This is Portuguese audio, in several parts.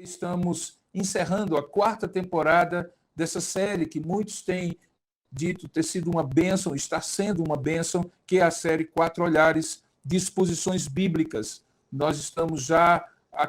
estamos encerrando a 4ª temporada dessa série que muitos têm dito ter sido uma bênção, está sendo uma bênção, que é a série 4 Olhares de Exposições Bíblicas. Nós estamos já,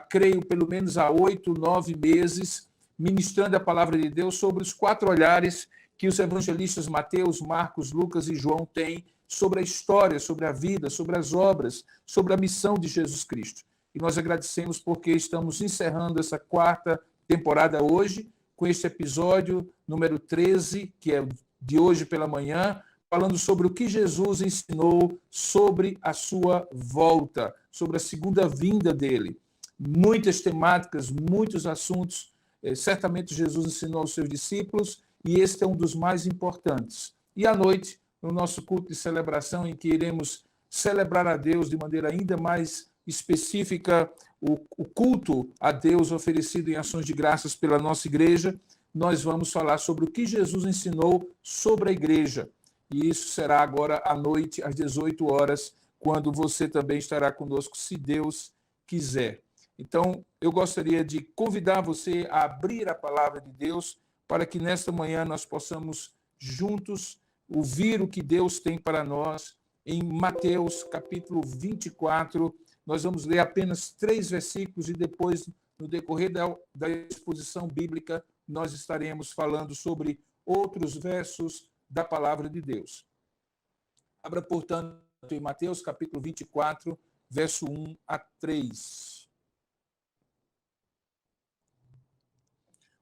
creio, pelo menos há 8, 9 meses, ministrando a palavra de Deus sobre os 4 olhares que os evangelistas Mateus, Marcos, Lucas e João têm sobre a história, sobre a vida, sobre as obras, sobre a missão de Jesus Cristo. E nós agradecemos porque estamos encerrando essa 4ª temporada hoje, com este episódio número 13, que é de hoje pela manhã, falando sobre o que Jesus ensinou sobre a sua volta, sobre a segunda vinda dele. Muitas temáticas, muitos assuntos. Certamente Jesus ensinou aos seus discípulos e este é um dos mais importantes. E à noite, no nosso culto de celebração, em que iremos celebrar a Deus de maneira ainda mais específica, o culto a Deus oferecido em ações de graças pela nossa igreja, nós vamos falar sobre o que Jesus ensinou sobre a igreja. E isso será agora à noite, às 18 horas, quando você também estará conosco, se Deus quiser. Então, eu gostaria de convidar você a abrir a palavra de Deus para que nesta manhã nós possamos juntos ouvir o que Deus tem para nós em Mateus, capítulo 24. Nós vamos ler apenas 3 versículos e depois, no decorrer da exposição bíblica, nós estaremos falando sobre outros versos da palavra de Deus. Abra, portanto, em Mateus, capítulo 24, verso 1 a 3.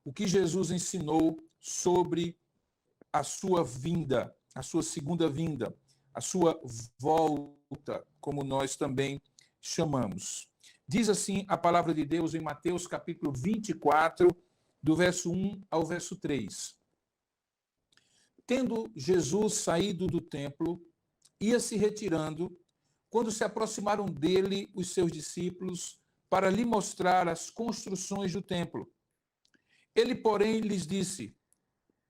O que Jesus ensinou sobre a sua vinda, a sua segunda vinda, a sua volta, como nós também chamamos. Diz assim a palavra de Deus em Mateus capítulo 24, do verso 1 ao verso 3. Tendo Jesus saído do templo, ia se retirando, quando se aproximaram dele os seus discípulos para lhe mostrar as construções do templo. Ele, porém, lhes disse: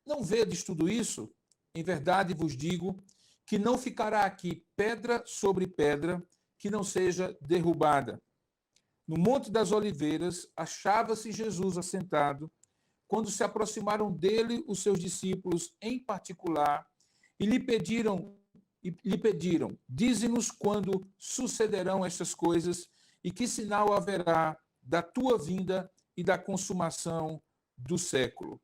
não vedes tudo isso? Em verdade vos digo que não ficará aqui pedra sobre pedra que não seja derrubada. No Monte das Oliveiras achava-se Jesus assentado, quando se aproximaram dele os seus discípulos em particular e lhe pediram, dize-nos quando sucederão estas coisas e que sinal haverá da tua vinda e da consumação do século.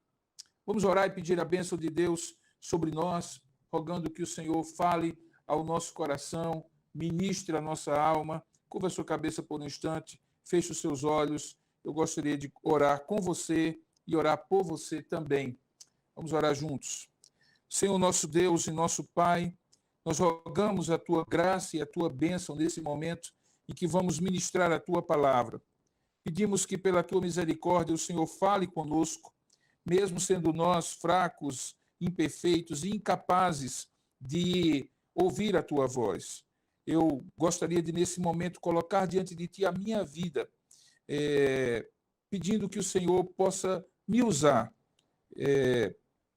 Vamos orar e pedir a bênção de Deus sobre nós, rogando que o Senhor fale ao nosso coração, ministre a nossa alma. Curva a sua cabeça por um instante, feche os seus olhos. Eu gostaria de orar com você e orar por você também. Vamos orar juntos. Senhor, nosso Deus e nosso Pai, nós rogamos a tua graça e a tua bênção nesse momento em que vamos ministrar a tua palavra. Pedimos que pela tua misericórdia o Senhor fale conosco, mesmo sendo nós fracos, imperfeitos e incapazes de ouvir a tua voz. Eu gostaria de, nesse momento, colocar diante de ti a minha vida, pedindo que o Senhor possa me usar,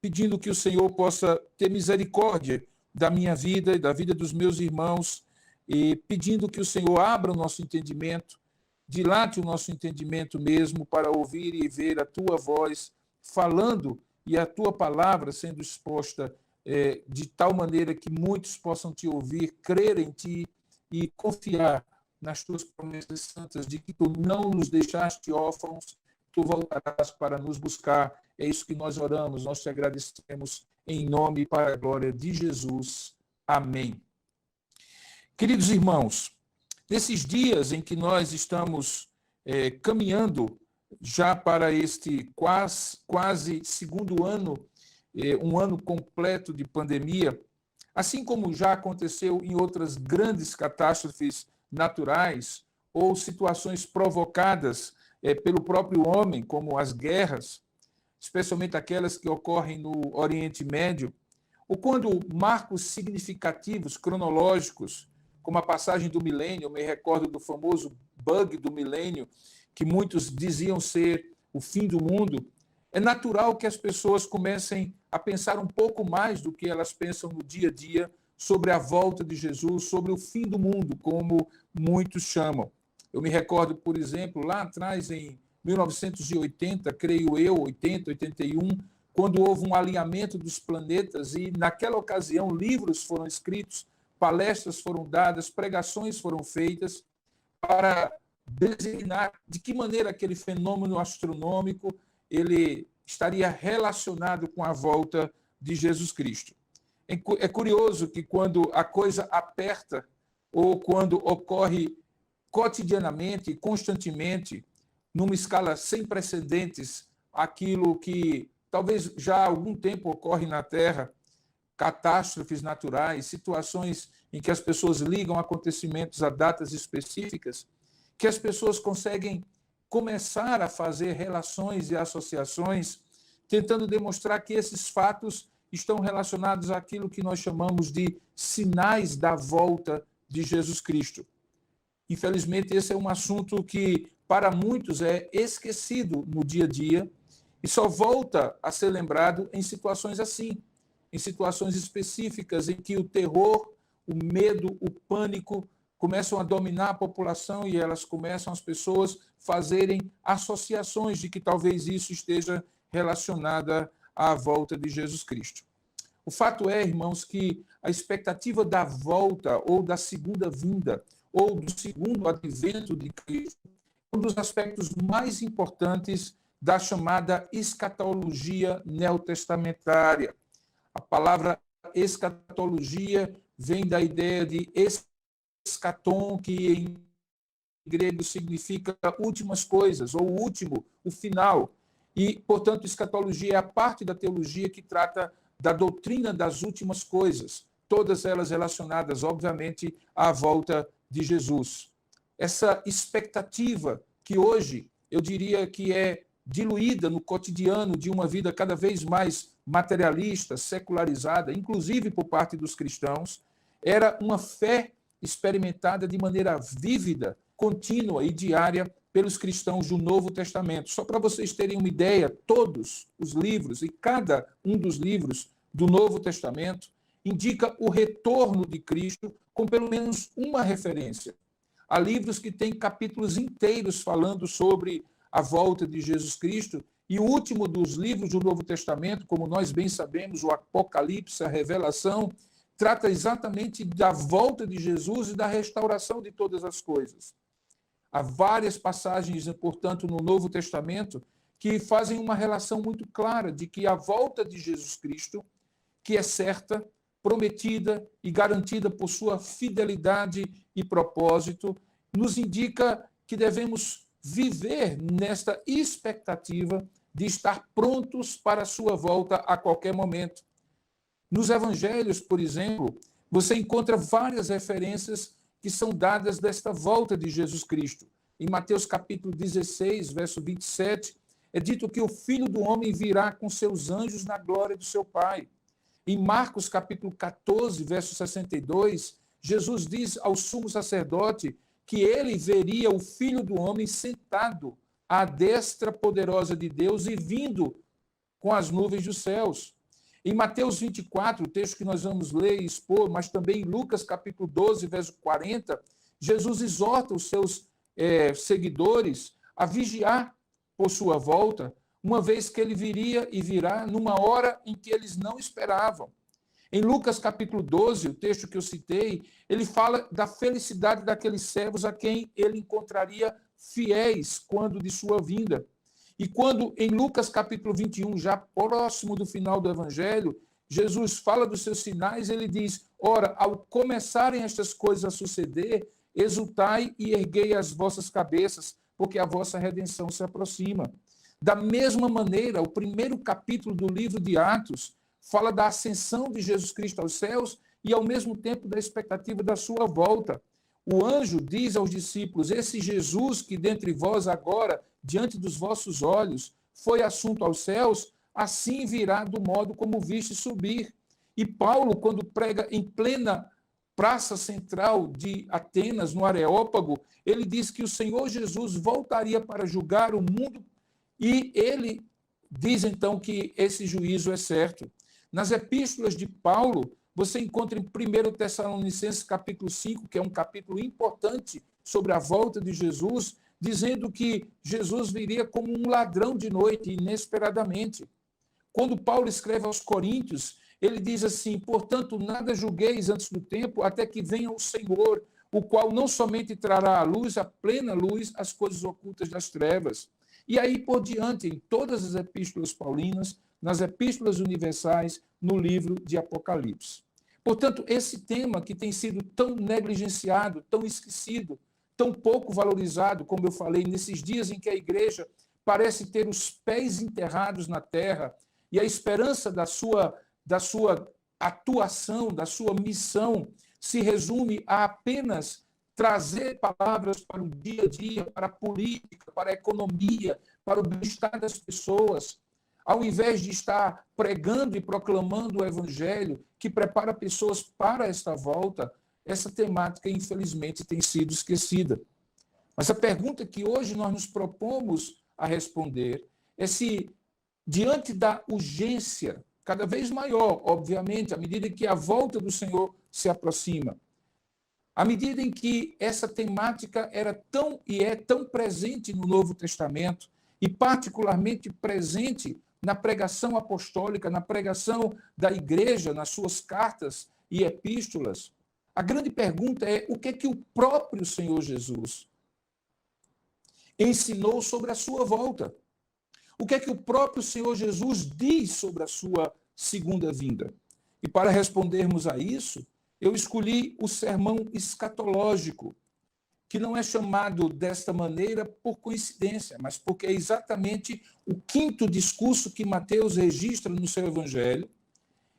pedindo que o Senhor possa ter misericórdia da minha vida e da vida dos meus irmãos, e pedindo que o Senhor abra o nosso entendimento, dilate o nosso entendimento mesmo para ouvir e ver a tua voz falando e a tua palavra sendo exposta de tal maneira que muitos possam te ouvir, crer em ti e confiar nas tuas promessas santas de que tu não nos deixaste órfãos, tu voltarás para nos buscar. É isso que nós oramos, nós te agradecemos em nome e para a glória de Jesus. Amém. Queridos irmãos, nesses dias em que nós estamos caminhando já para este quase segundo ano, um ano completo de pandemia, assim como já aconteceu em outras grandes catástrofes naturais ou situações provocadas pelo próprio homem, como as guerras, especialmente aquelas que ocorrem no Oriente Médio, ou quando marcos significativos, cronológicos, como a passagem do milênio, eu me recordo do famoso bug do milênio, que muitos diziam ser o fim do mundo, é natural que as pessoas comecem a pensar um pouco mais do que elas pensam no dia a dia sobre a volta de Jesus, sobre o fim do mundo, como muitos chamam. Eu me recordo, por exemplo, lá atrás, em 1980, creio eu, 80, 81, quando houve um alinhamento dos planetas e, naquela ocasião, livros foram escritos, palestras foram dadas, pregações foram feitas para designar de que maneira aquele fenômeno astronômico ele estaria relacionado com a volta de Jesus Cristo. É curioso que quando a coisa aperta ou quando ocorre cotidianamente, constantemente, numa escala sem precedentes, aquilo que talvez já há algum tempo ocorre na Terra, catástrofes naturais, situações em que as pessoas ligam acontecimentos a datas específicas, que as pessoas conseguem começar a fazer relações e associações, tentando demonstrar que esses fatos estão relacionados àquilo que nós chamamos de sinais da volta de Jesus Cristo. Infelizmente, esse é um assunto que, para muitos, é esquecido no dia a dia e só volta a ser lembrado em situações assim, em situações específicas em que o terror, o medo, o pânico começam a dominar a população e elas começam, as pessoas, fazerem associações de que talvez isso esteja relacionada à volta de Jesus Cristo. O fato é, irmãos, que a expectativa da volta ou da segunda vinda ou do segundo advento de Cristo é um dos aspectos mais importantes da chamada escatologia neotestamentária. A palavra escatologia vem da ideia de escatom, que em grego significa últimas coisas, ou último, o final. E, portanto, escatologia é a parte da teologia que trata da doutrina das últimas coisas, todas elas relacionadas, obviamente, à volta de Jesus. Essa expectativa que hoje eu diria que é diluída no cotidiano de uma vida cada vez mais materialista, secularizada, inclusive por parte dos cristãos, era uma fé experimentada de maneira vívida, contínua e diária pelos cristãos do Novo Testamento. Só para vocês terem uma ideia, todos os livros e cada um dos livros do Novo Testamento indica o retorno de Cristo com pelo menos uma referência. Há livros que têm capítulos inteiros falando sobre a volta de Jesus Cristo, e o último dos livros do Novo Testamento, como nós bem sabemos, o Apocalipse, a Revelação, trata exatamente da volta de Jesus e da restauração de todas as coisas. Há várias passagens, portanto, no Novo Testamento que fazem uma relação muito clara de que a volta de Jesus Cristo, que é certa, prometida e garantida por sua fidelidade e propósito, nos indica que devemos viver nesta expectativa de estar prontos para a sua volta a qualquer momento. Nos evangelhos, por exemplo, você encontra várias referências que são dadas desta volta de Jesus Cristo. Em Mateus capítulo 16, verso 27, é dito que o Filho do Homem virá com seus anjos na glória do seu Pai. Em Marcos capítulo 14, verso 62, Jesus diz ao sumo sacerdote que ele veria o Filho do Homem sentado à destra poderosa de Deus e vindo com as nuvens dos céus. Em Mateus 24, o texto que nós vamos ler e expor, mas também em Lucas capítulo 12, verso 40, Jesus exorta os seus seguidores a vigiar por sua volta, uma vez que ele viria e virá numa hora em que eles não esperavam. Em Lucas capítulo 12, o texto que eu citei, ele fala da felicidade daqueles servos a quem ele encontraria fiéis quando de sua vinda. E quando em Lucas capítulo 21, já próximo do final do evangelho, Jesus fala dos seus sinais, ele diz: ora, ao começarem estas coisas a suceder, exultai e erguei as vossas cabeças, porque a vossa redenção se aproxima. Da mesma maneira, o primeiro capítulo do livro de Atos fala da ascensão de Jesus Cristo aos céus e, ao mesmo tempo, da expectativa da sua volta. O anjo diz aos discípulos: esse Jesus que dentre vós agora, diante dos vossos olhos, foi assunto aos céus, assim virá do modo como viste subir. E Paulo, quando prega em plena praça central de Atenas, no Areópago, ele diz que o Senhor Jesus voltaria para julgar o mundo e ele diz então que esse juízo é certo. Nas epístolas de Paulo, você encontra em 1 Tessalonicenses capítulo 5, que é um capítulo importante sobre a volta de Jesus, dizendo que Jesus viria como um ladrão de noite, inesperadamente. Quando Paulo escreve aos Coríntios, ele diz assim: portanto, nada julgueis antes do tempo, até que venha o Senhor, o qual não somente trará à luz, a plena luz, as coisas ocultas das trevas. E aí por diante, em todas as epístolas paulinas, nas epístolas universais, no livro de Apocalipse. Portanto, esse tema que tem sido tão negligenciado, tão esquecido, tão pouco valorizado, como eu falei, nesses dias em que a igreja parece ter os pés enterrados na terra e a esperança da sua atuação, da sua missão, se resume a apenas trazer palavras para o dia a dia, para a política, para a economia, para o bem-estar das pessoas, ao invés de estar pregando e proclamando o evangelho que prepara pessoas para esta volta. Essa temática, infelizmente, tem sido esquecida. Mas a pergunta que hoje nós nos propomos a responder é se, diante da urgência cada vez maior, obviamente, à medida que a volta do Senhor se aproxima, à medida em que essa temática era tão e é tão presente no Novo Testamento, e particularmente presente na pregação apostólica, na pregação da igreja, nas suas cartas e epístolas, a grande pergunta é: o que é que o próprio Senhor Jesus ensinou sobre a sua volta? O que é que o próprio Senhor Jesus diz sobre a sua segunda vinda? E para respondermos a isso, eu escolhi o sermão escatológico, que não é chamado desta maneira por coincidência, mas porque é exatamente o quinto discurso que Mateus registra no seu evangelho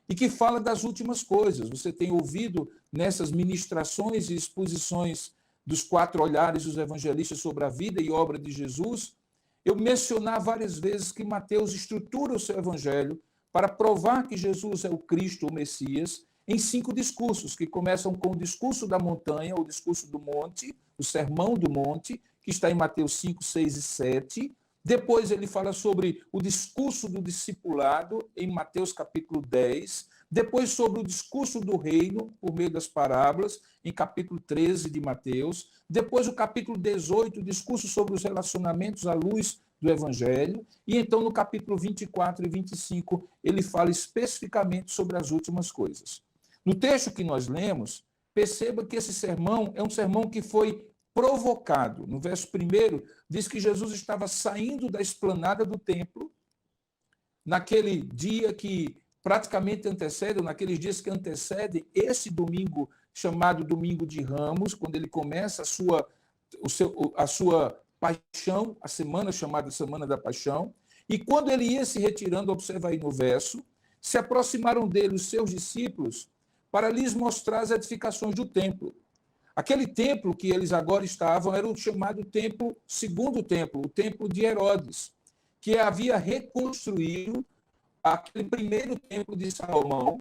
e que fala das últimas coisas. Você tem ouvido nessas ministrações e exposições dos 4 olhares dos evangelistas sobre a vida e obra de Jesus, eu mencionar várias vezes que Mateus estrutura o seu evangelho para provar que Jesus é o Cristo, o Messias, em 5 discursos, que começam com o discurso da montanha, o discurso do monte, o sermão do monte, que está em Mateus 5, 6 e 7. Depois ele fala sobre o discurso do discipulado, em Mateus capítulo 10. Depois sobre o discurso do reino, por meio das parábolas, em capítulo 13 de Mateus. Depois o capítulo 18, o discurso sobre os relacionamentos à luz do Evangelho. E então no capítulo 24 e 25, ele fala especificamente sobre as últimas coisas. No texto que nós lemos, perceba que esse sermão é um sermão que foi provocado. No verso 1, diz que Jesus estava saindo da esplanada do templo, naquele dia que praticamente antecede, ou naqueles dias que antecedem esse domingo, chamado Domingo de Ramos, quando ele começa a sua paixão, a semana chamada Semana da Paixão. E quando ele ia se retirando, observa aí no verso, se aproximaram dele os seus discípulos para lhes mostrar as edificações do templo. Aquele templo que eles agora estavam era o chamado templo, segundo templo, o templo de Herodes, que havia reconstruído aquele primeiro templo de Salomão,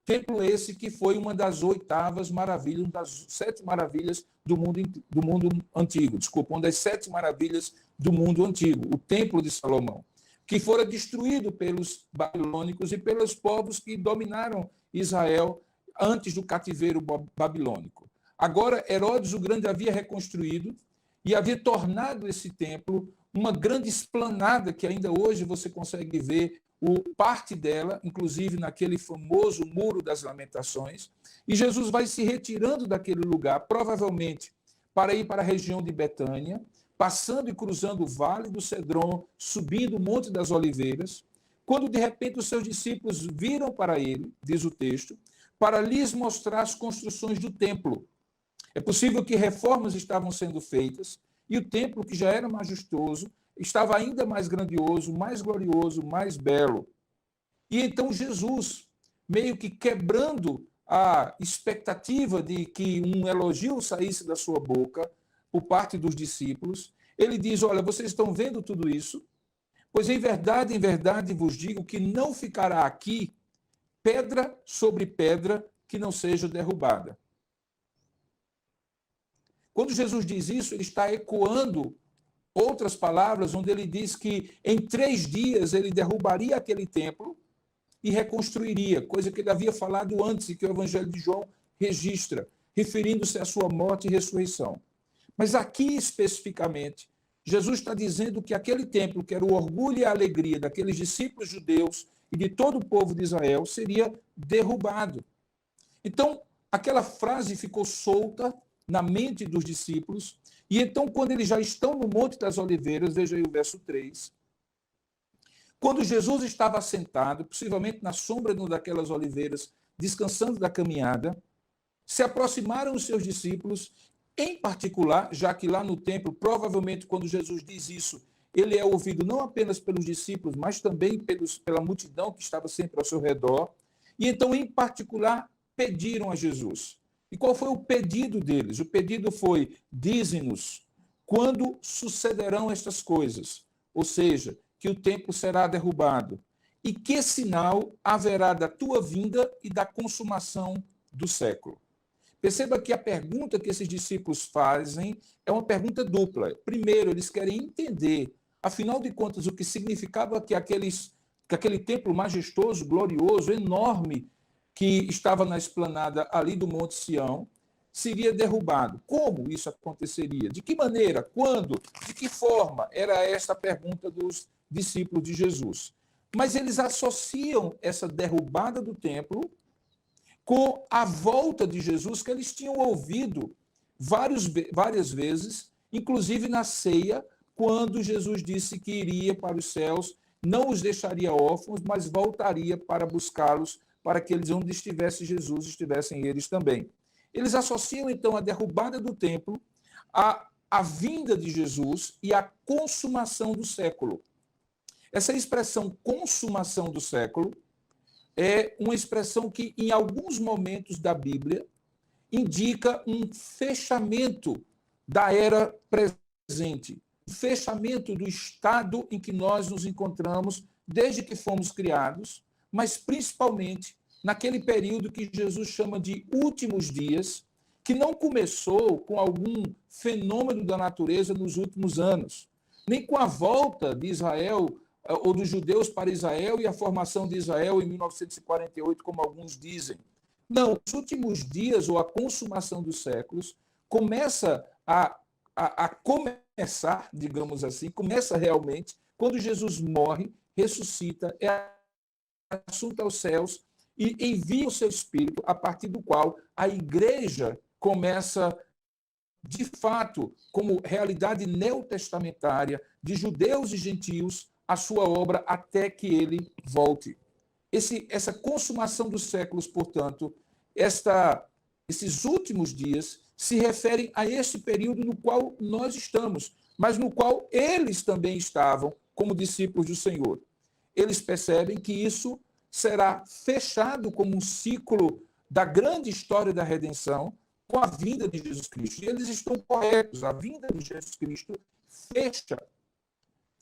templo esse que foi uma das 8ª maravilhas, uma das 7 maravilhas do mundo antigo, desculpa, uma das 7 maravilhas do mundo antigo, o templo de Salomão, que fora destruído pelos babilônicos e pelos povos que dominaram Israel antes do cativeiro babilônico. Agora, Herodes o Grande havia reconstruído e havia tornado esse templo uma grande esplanada que ainda hoje você consegue ver parte dela, inclusive naquele famoso Muro das Lamentações. E Jesus vai se retirando daquele lugar, provavelmente para ir para a região de Betânia, passando e cruzando o Vale do Cedron, subindo o Monte das Oliveiras, quando de repente os seus discípulos viram para ele, diz o texto, para lhes mostrar as construções do templo. É possível que reformas estavam sendo feitas e o templo, que já era majestoso, estava ainda mais grandioso, mais glorioso, mais belo. E então Jesus, meio que quebrando a expectativa de que um elogio saísse da sua boca por parte dos discípulos, ele diz: olha, vocês estão vendo tudo isso? Pois em verdade vos digo que não ficará aqui pedra sobre pedra que não seja derrubada. Quando Jesus diz isso, ele está ecoando outras palavras, onde ele diz que em 3 dias ele derrubaria aquele templo e reconstruiria, coisa que ele havia falado antes e que o Evangelho de João registra, referindo-se à sua morte e ressurreição. Mas aqui especificamente, Jesus está dizendo que aquele templo, que era o orgulho e a alegria daqueles discípulos judeus e de todo o povo de Israel, seria derrubado. Então, aquela frase ficou solta na mente dos discípulos, e então, quando eles já estão no Monte das Oliveiras, veja aí o verso 3, quando Jesus estava sentado, possivelmente na sombra de uma daquelas oliveiras, descansando da caminhada, se aproximaram os seus discípulos, em particular, já que lá no templo, provavelmente quando Jesus diz isso, ele é ouvido não apenas pelos discípulos, mas também pela multidão que estava sempre ao seu redor. E então, em particular, pediram a Jesus. E qual foi o pedido deles? O pedido foi: dize-nos quando sucederão estas coisas, ou seja, que o templo será derrubado, e que sinal haverá da tua vinda e da consumação do século. Perceba que a pergunta que esses discípulos fazem é uma pergunta dupla. Primeiro, eles querem entender, afinal de contas, o que significava que aquele templo majestoso, glorioso, enorme, que estava na esplanada ali do Monte Sião, seria derrubado. Como isso aconteceria? De que maneira? Quando? De que forma? Era esta a pergunta dos discípulos de Jesus. Mas eles associam essa derrubada do templo com a volta de Jesus, que eles tinham ouvido várias vezes, inclusive na ceia, quando Jesus disse que iria para os céus, não os deixaria órfãos, mas voltaria para buscá-los, para que eles, onde estivesse Jesus, estivessem eles também. Eles associam, então, a derrubada do templo à vinda de Jesus e à consumação do século. Essa expressão consumação do século é uma expressão que, em alguns momentos da Bíblia, indica um fechamento da era presente, um fechamento do estado em que nós nos encontramos desde que fomos criados, mas principalmente naquele período que Jesus chama de últimos dias, que não começou com algum fenômeno da natureza nos últimos anos, nem com a volta de Israel ou dos judeus para Israel e a formação de Israel em 1948, como alguns dizem. Não, os últimos dias, ou a consumação dos séculos, começa a começar, digamos assim, começa realmente quando Jesus morre, ressuscita, é assunto aos céus e envia o seu Espírito, a partir do qual a igreja começa, de fato, como realidade neotestamentária de judeus e gentios, a sua obra até que ele volte. Essa consumação dos séculos, portanto, esses últimos dias se referem a esse período no qual nós estamos, mas no qual eles também estavam como discípulos do Senhor. Eles percebem que isso será fechado como um ciclo da grande história da redenção com a vinda de Jesus Cristo. E eles estão corretos. A vinda de Jesus Cristo fecha,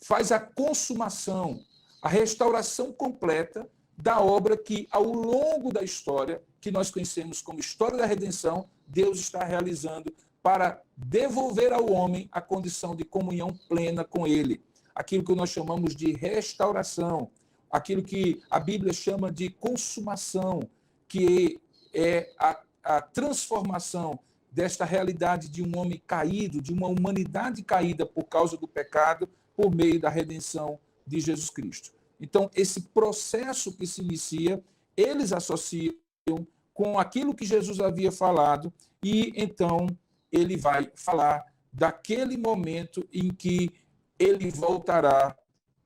faz a consumação, a restauração completa da obra que, ao longo da história, que nós conhecemos como história da redenção, Deus está realizando para devolver ao homem a condição de comunhão plena com ele. Aquilo que nós chamamos de restauração, aquilo que a Bíblia chama de consumação, que é a transformação desta realidade de um homem caído, de uma humanidade caída por causa do pecado, por meio da redenção de Jesus Cristo. Então, esse processo que se inicia, eles associam com aquilo que Jesus havia falado, e então ele vai falar daquele momento em que ele voltará,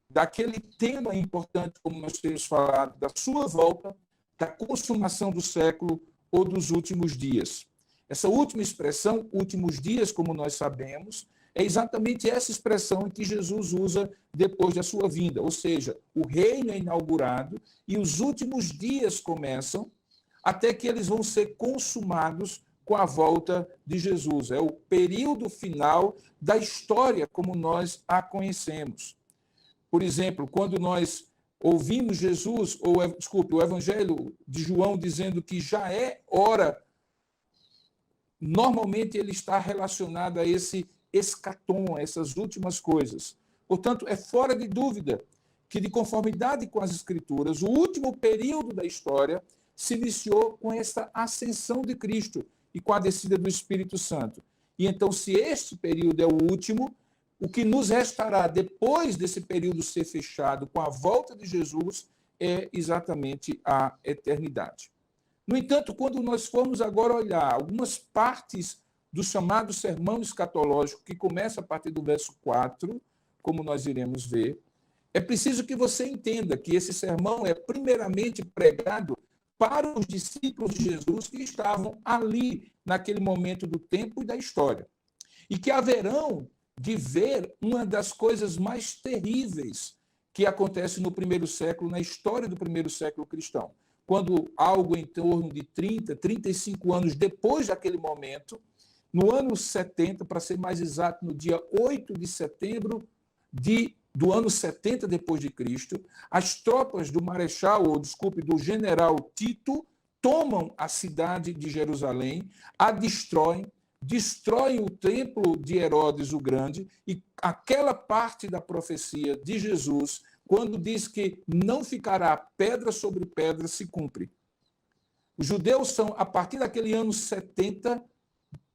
daquele tema importante, como nós temos falado, da sua volta, da consumação do século ou dos últimos dias. Essa última expressão, últimos dias, como nós sabemos, é exatamente essa expressão que Jesus usa depois da sua vinda, ou seja, o reino é inaugurado e os últimos dias começam até que eles vão ser consumados com a volta de Jesus. É o período final da história como nós a conhecemos. Por exemplo, quando nós ouvimos Jesus, o Evangelho de João dizendo que já é hora, normalmente ele está relacionado a esse escatom, a essas últimas coisas. Portanto, é fora de dúvida que, de conformidade com as Escrituras, o último período da história se iniciou com essa ascensão de Cristo e com a descida do Espírito Santo. E então, se este período é o último, o que nos restará depois desse período ser fechado com a volta de Jesus é exatamente a eternidade. No entanto, quando nós formos agora olhar algumas partes do chamado sermão escatológico, que começa a partir do verso 4, como nós iremos ver, é preciso que você entenda que esse sermão é primeiramente pregado para os discípulos de Jesus que estavam ali naquele momento do tempo e da história. E que haverão de ver uma das coisas mais terríveis que acontece no primeiro século, na história do primeiro século cristão. Quando algo em torno de 30, 35 anos depois daquele momento, no ano 70, para ser mais exato, no dia 8 de setembro do ano 70 depois de Cristo, as tropas do do general Tito tomam a cidade de Jerusalém, a destroem o templo de Herodes o Grande, e aquela parte da profecia de Jesus, quando diz que não ficará pedra sobre pedra, se cumpre. Os judeus são, a partir daquele ano 70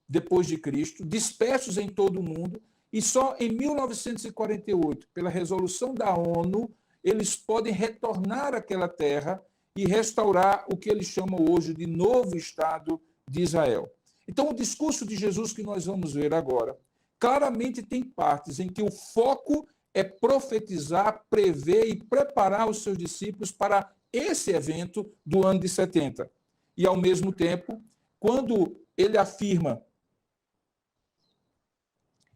depois de Cristo, dispersos em todo o mundo, e só em 1948, pela resolução da ONU, eles podem retornar àquela terra e restaurar o que eles chamam hoje de novo Estado de Israel. Então, o discurso de Jesus que nós vamos ver agora, claramente tem partes em que o foco é profetizar, prever e preparar os seus discípulos para esse evento do ano de 70. E, ao mesmo tempo, quando ele afirma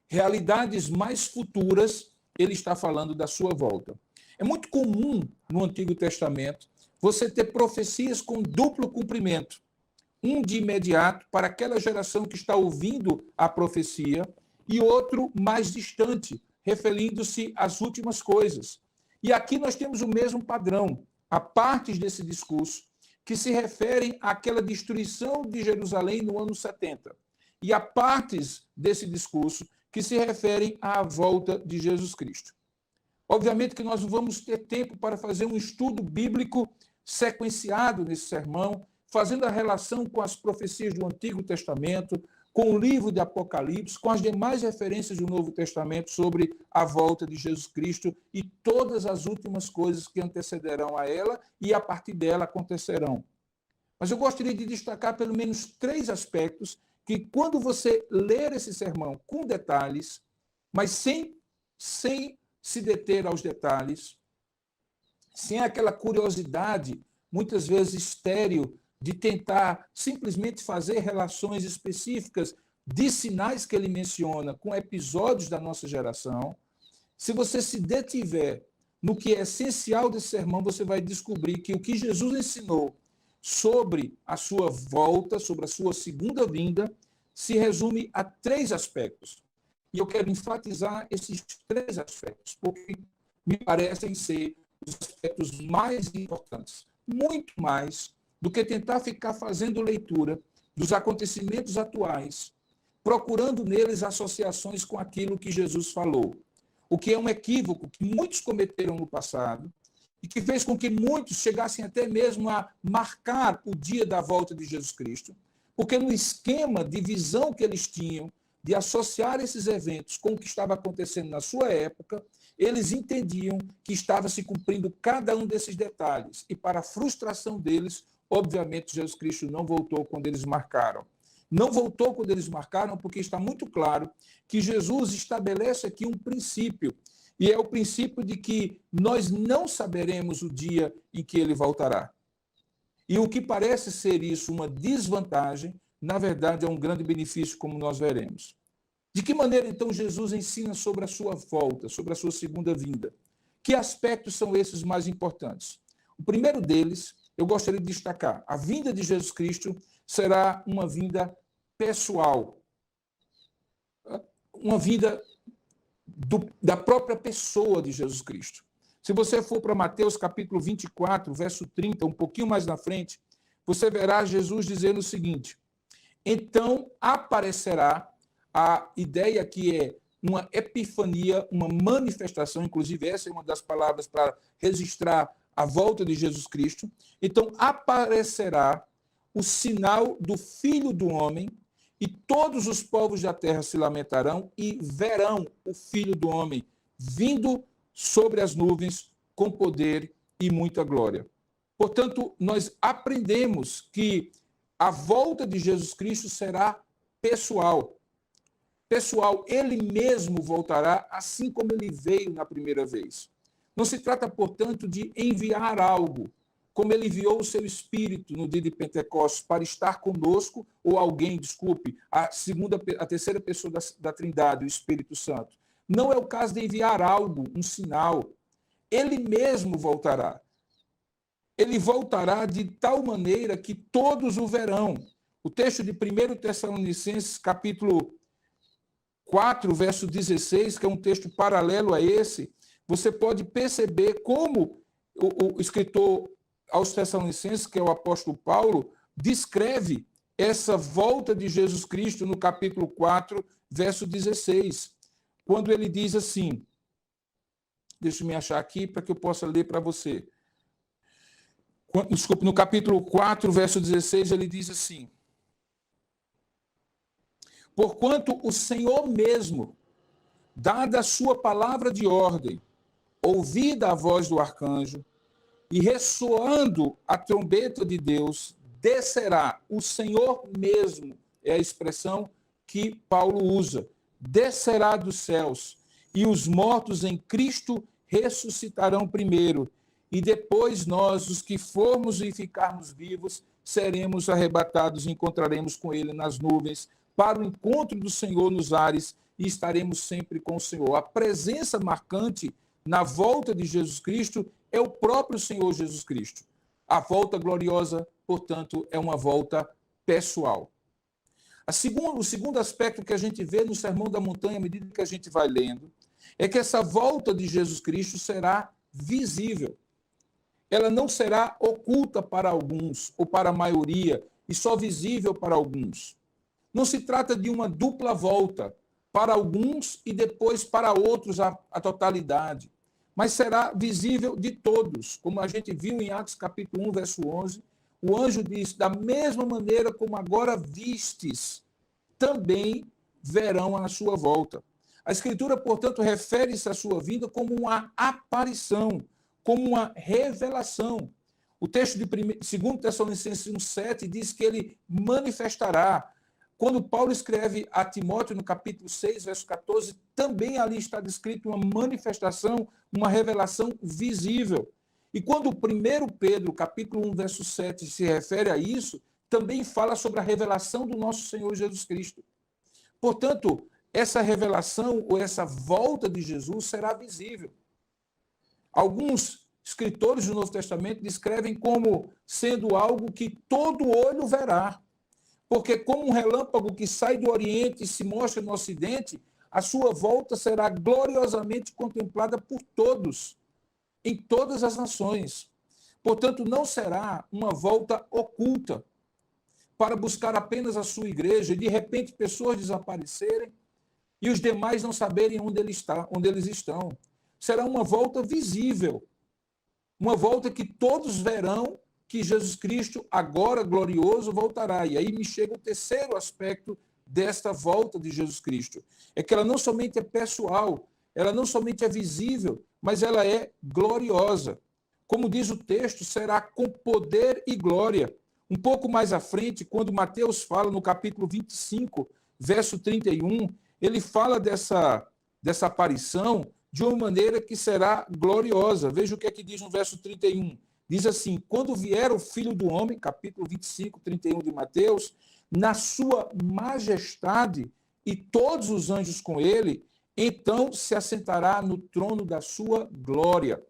realidades mais futuras, ele está falando da sua volta. É muito comum no Antigo Testamento você ter profecias com duplo cumprimento. Um de imediato para aquela geração que está ouvindo a profecia e outro mais distante, referindo-se às últimas coisas. E aqui nós temos o mesmo padrão. Há partes desse discurso que se referem àquela destruição de Jerusalém no ano 70. E há partes desse discurso que se referem à volta de Jesus Cristo. Obviamente que nós não vamos ter tempo para fazer um estudo bíblico sequenciado nesse sermão, fazendo a relação com as profecias do Antigo Testamento, com o livro de Apocalipse, com as demais referências do Novo Testamento sobre a volta de Jesus Cristo e todas as últimas coisas que antecederão a ela e a partir dela acontecerão. Mas eu gostaria de destacar pelo menos 3 aspectos que, quando você ler esse sermão com detalhes, mas sem se deter aos detalhes, sem aquela curiosidade, muitas vezes estéril, de tentar simplesmente fazer relações específicas de sinais que ele menciona com episódios da nossa geração, se você se detiver no que é essencial desse sermão, você vai descobrir que o que Jesus ensinou sobre a sua volta, sobre a sua segunda vinda, se resume a 3 aspectos. E eu quero enfatizar esses 3 aspectos, porque me parecem ser os aspectos mais importantes, muito mais do que tentar ficar fazendo leitura dos acontecimentos atuais, procurando neles associações com aquilo que Jesus falou. O que é um equívoco que muitos cometeram no passado e que fez com que muitos chegassem até mesmo a marcar o dia da volta de Jesus Cristo, porque no esquema de visão que eles tinham, de associar esses eventos com o que estava acontecendo na sua época, eles entendiam que estava se cumprindo cada um desses detalhes. E para a frustração deles, obviamente, Jesus Cristo não voltou quando eles marcaram. Não voltou quando eles marcaram, porque está muito claro que Jesus estabelece aqui um princípio, e é o princípio de que nós não saberemos o dia em que ele voltará. E o que parece ser isso uma desvantagem, na verdade, é um grande benefício, como nós veremos. De que maneira, então, Jesus ensina sobre a sua volta, sobre a sua segunda vinda? Que aspectos são esses mais importantes? O primeiro deles, eu gostaria de destacar, a vinda de Jesus Cristo será uma vinda pessoal, uma vinda da própria pessoa de Jesus Cristo. Se você for para Mateus capítulo 24, verso 30, um pouquinho mais na frente, você verá Jesus dizendo o seguinte: então aparecerá, a ideia que é uma epifania, uma manifestação, inclusive essa é uma das palavras para registrar a volta de Jesus Cristo. Então aparecerá o sinal do Filho do Homem, E todos os povos da terra se lamentarão e verão o Filho do Homem vindo sobre as nuvens com poder e muita glória. Portanto, nós aprendemos que a volta de Jesus Cristo será pessoal. Pessoal, ele mesmo voltará assim como ele veio na primeira vez. Não se trata, portanto, de enviar algo, como ele enviou o seu Espírito no dia de Pentecostes para estar conosco, ou alguém, desculpe, a terceira pessoa da Trindade, o Espírito Santo. Não é o caso de enviar algo, um sinal. Ele mesmo voltará. Ele voltará de tal maneira que todos o verão. O texto de 1 Tessalonicenses, capítulo 4, verso 16, que é um texto paralelo a esse, você pode perceber como o escritor aos Tessalonicenses, que é o apóstolo Paulo, descreve essa volta de Jesus Cristo no capítulo 4, verso 16, quando ele diz assim, deixa eu me achar aqui para que eu possa ler para você. Desculpe, no capítulo 4, verso 16, ele diz assim: porquanto o Senhor mesmo, dada a sua palavra de ordem, ouvida a voz do arcanjo, e ressoando a trombeta de Deus, descerá o Senhor mesmo, é a expressão que Paulo usa, descerá dos céus, e os mortos em Cristo ressuscitarão primeiro, e depois nós, os que formos e ficarmos vivos, seremos arrebatados e encontraremos com ele nas nuvens, para o encontro do Senhor nos ares, e estaremos sempre com o Senhor. A presença marcante na volta de Jesus Cristo é o próprio Senhor Jesus Cristo. A volta gloriosa, portanto, é uma volta pessoal. O segundo aspecto que a gente vê no Sermão da Montanha, à medida que a gente vai lendo, é que essa volta de Jesus Cristo será visível. Ela não será oculta para alguns, ou para a maioria, e só visível para alguns. Não se trata de uma dupla volta, para alguns e depois para outros a totalidade. Mas será visível de todos, como a gente viu em Atos capítulo 1, verso 11. O anjo diz, da mesma maneira como agora vistes, também verão a sua volta. A Escritura, portanto, refere-se à sua vinda como uma aparição, como uma revelação. O texto de 2 Tessalonicenses 1,7 diz que ele manifestará. Quando Paulo escreve a Timóteo, no capítulo 6, verso 14, também ali está descrito uma manifestação, uma revelação visível. E quando o 1 Pedro, capítulo 1, verso 7, se refere a isso, também fala sobre a revelação do nosso Senhor Jesus Cristo. Portanto, essa revelação ou essa volta de Jesus será visível. Alguns escritores do Novo Testamento descrevem como sendo algo que todo olho verá. Porque como um relâmpago que sai do Oriente e se mostra no Ocidente, a sua volta será gloriosamente contemplada por todos, em todas as nações. Portanto, não será uma volta oculta, para buscar apenas a sua igreja e, de repente, pessoas desaparecerem e os demais não saberem onde eles estão. Será uma volta visível, uma volta que todos verão que Jesus Cristo, agora glorioso, voltará. E aí me chega o terceiro aspecto desta volta de Jesus Cristo. É que ela não somente é pessoal, ela não somente é visível, mas ela é gloriosa. Como diz o texto, será com poder e glória. Um pouco mais à frente, quando Mateus fala no capítulo 25, verso 31, ele fala dessa aparição de uma maneira que será gloriosa. Veja o que é que diz no verso 31. Diz assim, quando vier o Filho do Homem, capítulo 25, 31 de Mateus, na sua majestade e todos os anjos com ele, então se assentará no trono da sua glória.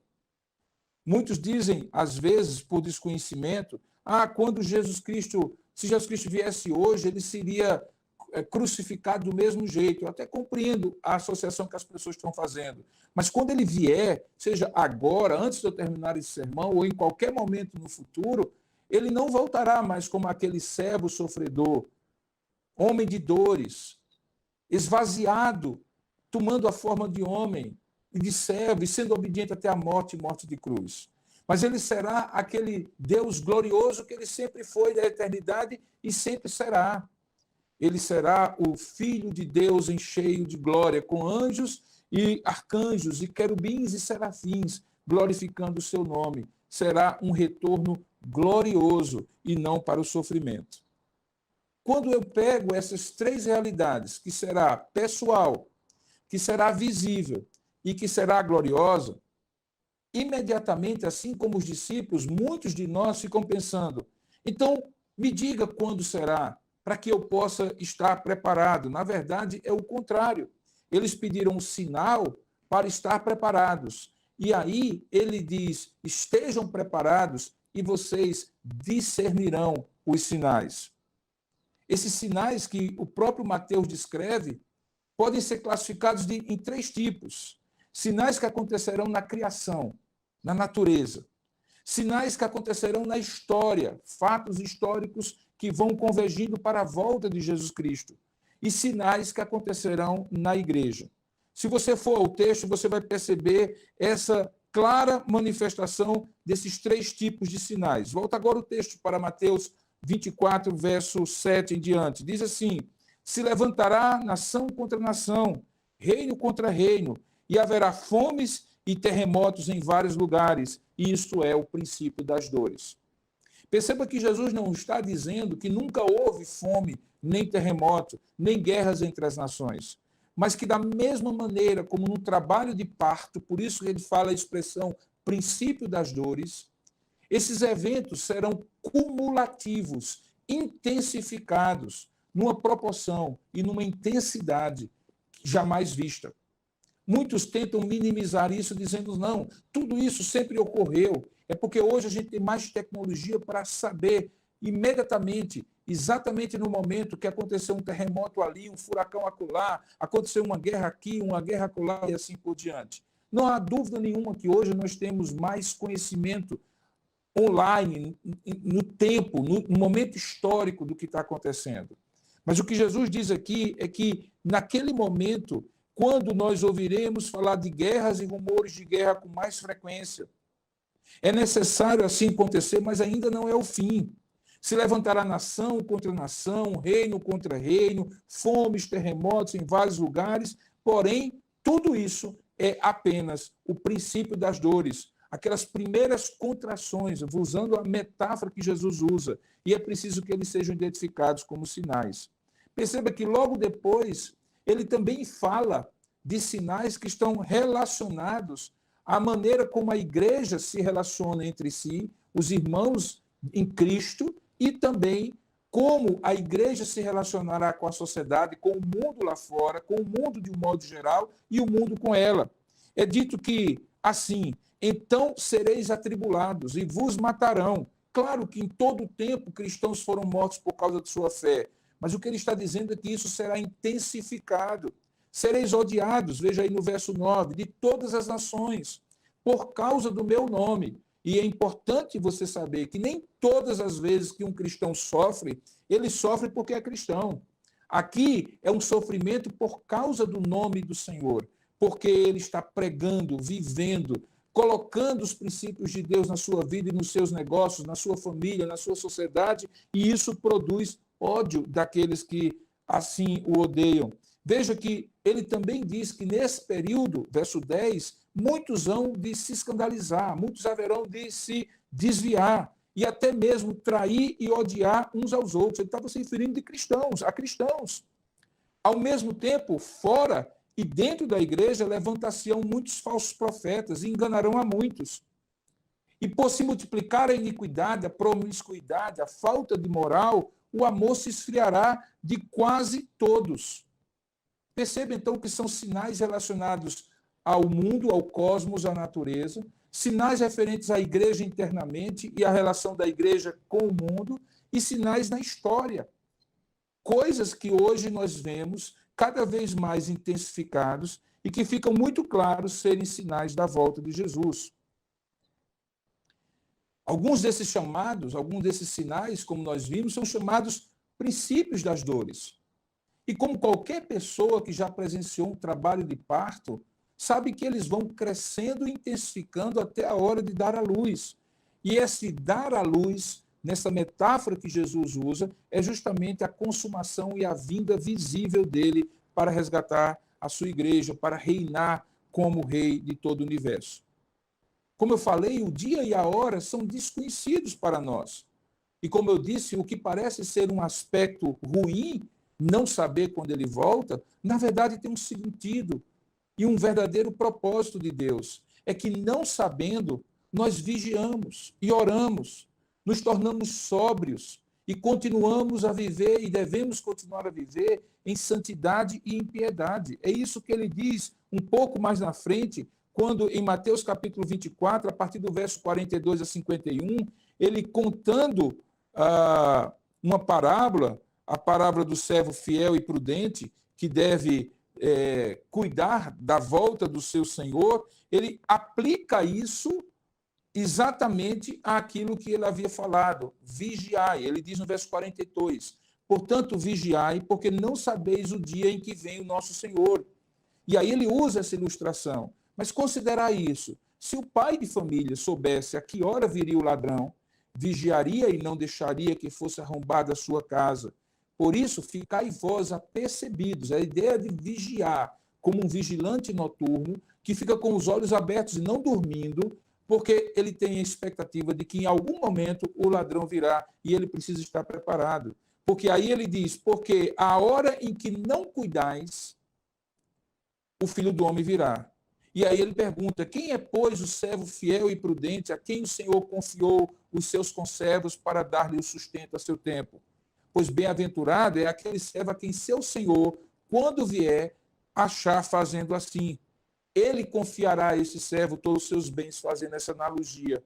Muitos dizem, às vezes, por desconhecimento, quando se Jesus Cristo viesse hoje, ele seria crucificado do mesmo jeito. Eu até compreendo a associação que as pessoas estão fazendo. Mas quando ele vier, seja agora, antes de eu terminar esse sermão, ou em qualquer momento no futuro, ele não voltará mais como aquele servo sofredor, homem de dores, esvaziado, tomando a forma de homem e de servo, e sendo obediente até a morte e morte de cruz. Mas ele será aquele Deus glorioso que ele sempre foi da eternidade e sempre será. Ele será o Filho de Deus em cheio de glória, com anjos e arcanjos e querubins e serafins, glorificando o seu nome. Será um retorno glorioso e não para o sofrimento. Quando eu pego essas três realidades, que será pessoal, que será visível e que será gloriosa, imediatamente, assim como os discípulos, muitos de nós ficam pensando, então, me diga quando será, para que eu possa estar preparado. Na verdade, é o contrário. Eles pediram um sinal para estar preparados. E aí ele diz: estejam preparados e vocês discernirão os sinais. Esses sinais que o próprio Mateus descreve podem ser classificados em três tipos. Sinais que acontecerão na criação, na natureza. Sinais que acontecerão na história, fatos históricos que vão convergindo para a volta de Jesus Cristo. E sinais que acontecerão na igreja. Se você for ao texto, você vai perceber essa clara manifestação desses três tipos de sinais. Volta agora o texto para Mateus 24, verso 7 em diante. Diz assim: se levantará nação contra nação, reino contra reino, e haverá fomes e terremotos em vários lugares, e isto é o princípio das dores. Perceba que Jesus não está dizendo que nunca houve fome, nem terremoto, nem guerras entre as nações, mas que da mesma maneira como no trabalho de parto, por isso ele fala a expressão princípio das dores, esses eventos serão cumulativos, intensificados, numa proporção e numa intensidade jamais vista. Muitos tentam minimizar isso, dizendo, não, tudo isso sempre ocorreu. É porque hoje a gente tem mais tecnologia para saber imediatamente, exatamente no momento que aconteceu um terremoto ali, um furacão acolá, aconteceu uma guerra aqui, uma guerra acolá e assim por diante. Não há dúvida nenhuma que hoje nós temos mais conhecimento online, no tempo, no momento histórico do que está acontecendo. Mas o que Jesus diz aqui é que, naquele momento, quando nós ouviremos falar de guerras e rumores de guerra com mais frequência, é necessário assim acontecer, mas ainda não é o fim. Se levantará nação contra nação, reino contra reino, fomes, terremotos em vários lugares, porém, tudo isso é apenas o princípio das dores, aquelas primeiras contrações, usando a metáfora que Jesus usa, e é preciso que eles sejam identificados como sinais. Perceba que logo depois, ele também fala de sinais que estão relacionados à maneira como a igreja se relaciona entre si, os irmãos em Cristo, e também como a igreja se relacionará com a sociedade, com o mundo lá fora, com o mundo de um modo geral e o mundo com ela. É dito que, assim, então sereis atribulados e vos matarão. Claro que em todo o tempo cristãos foram mortos por causa de sua fé, mas o que ele está dizendo é que isso será intensificado. Sereis odiados, veja aí no verso 9, de todas as nações, por causa do meu nome. E é importante você saber que nem todas as vezes que um cristão sofre, ele sofre porque é cristão. Aqui é um sofrimento por causa do nome do Senhor, porque ele está pregando, vivendo, colocando os princípios de Deus na sua vida e nos seus negócios, na sua família, na sua sociedade, e isso produz ódio daqueles que assim o odeiam. Veja que ele também diz que nesse período, verso 10, muitos hão de se escandalizar, muitos haverão de se desviar e até mesmo trair e odiar uns aos outros. Ele estava se referindo de cristãos, a cristãos. Ao mesmo tempo, fora e dentro da igreja, levantar-se-ão muitos falsos profetas e enganarão a muitos. E por se multiplicar a iniquidade, a promiscuidade, a falta de moral, o amor se esfriará de quase todos. Perceba, então, que são sinais relacionados ao mundo, ao cosmos, à natureza, sinais referentes à igreja internamente e à relação da igreja com o mundo, e sinais na história. Coisas que hoje nós vemos cada vez mais intensificados e que ficam muito claros serem sinais da volta de Jesus. Alguns desses chamados, alguns desses sinais, como nós vimos, são chamados princípios das dores. E como qualquer pessoa que já presenciou um trabalho de parto, sabe que eles vão crescendo e intensificando até a hora de dar à luz. E esse dar à luz nessa metáfora que Jesus usa, é justamente a consumação e a vinda visível dele para resgatar a sua igreja, para reinar como rei de todo o universo. Como eu falei, o dia e a hora são desconhecidos para nós. E como eu disse, o que parece ser um aspecto ruim, não saber quando ele volta, na verdade tem um sentido e um verdadeiro propósito de Deus. É que não sabendo, nós vigiamos e oramos, nos tornamos sóbrios e continuamos a viver e devemos continuar a viver em santidade e em piedade. É isso que ele diz um pouco mais na frente, quando em Mateus capítulo 24, a partir do verso 42 a 51, ele contando uma parábola, a parábola do servo fiel e prudente, que deve cuidar da volta do seu senhor, ele aplica isso exatamente àquilo que ele havia falado, vigiai. Ele diz no verso 42, portanto, vigiai, porque não sabeis o dia em que vem o nosso Senhor. E aí ele usa essa ilustração. Mas considerar isso, se o pai de família soubesse a que hora viria o ladrão, vigiaria e não deixaria que fosse arrombada a sua casa. Por isso, ficai vós apercebidos. A ideia de vigiar, como um vigilante noturno, que fica com os olhos abertos e não dormindo, porque ele tem a expectativa de que em algum momento o ladrão virá e ele precisa estar preparado. Porque aí ele diz, porque a hora em que não cuidais, o Filho do Homem virá. E aí ele pergunta, quem é, pois, o servo fiel e prudente, a quem o Senhor confiou os seus conservos para dar-lhe o sustento a seu tempo? Pois bem-aventurado é aquele servo a quem seu Senhor, quando vier, achar fazendo assim. Ele confiará a esse servo todos os seus bens, fazendo essa analogia.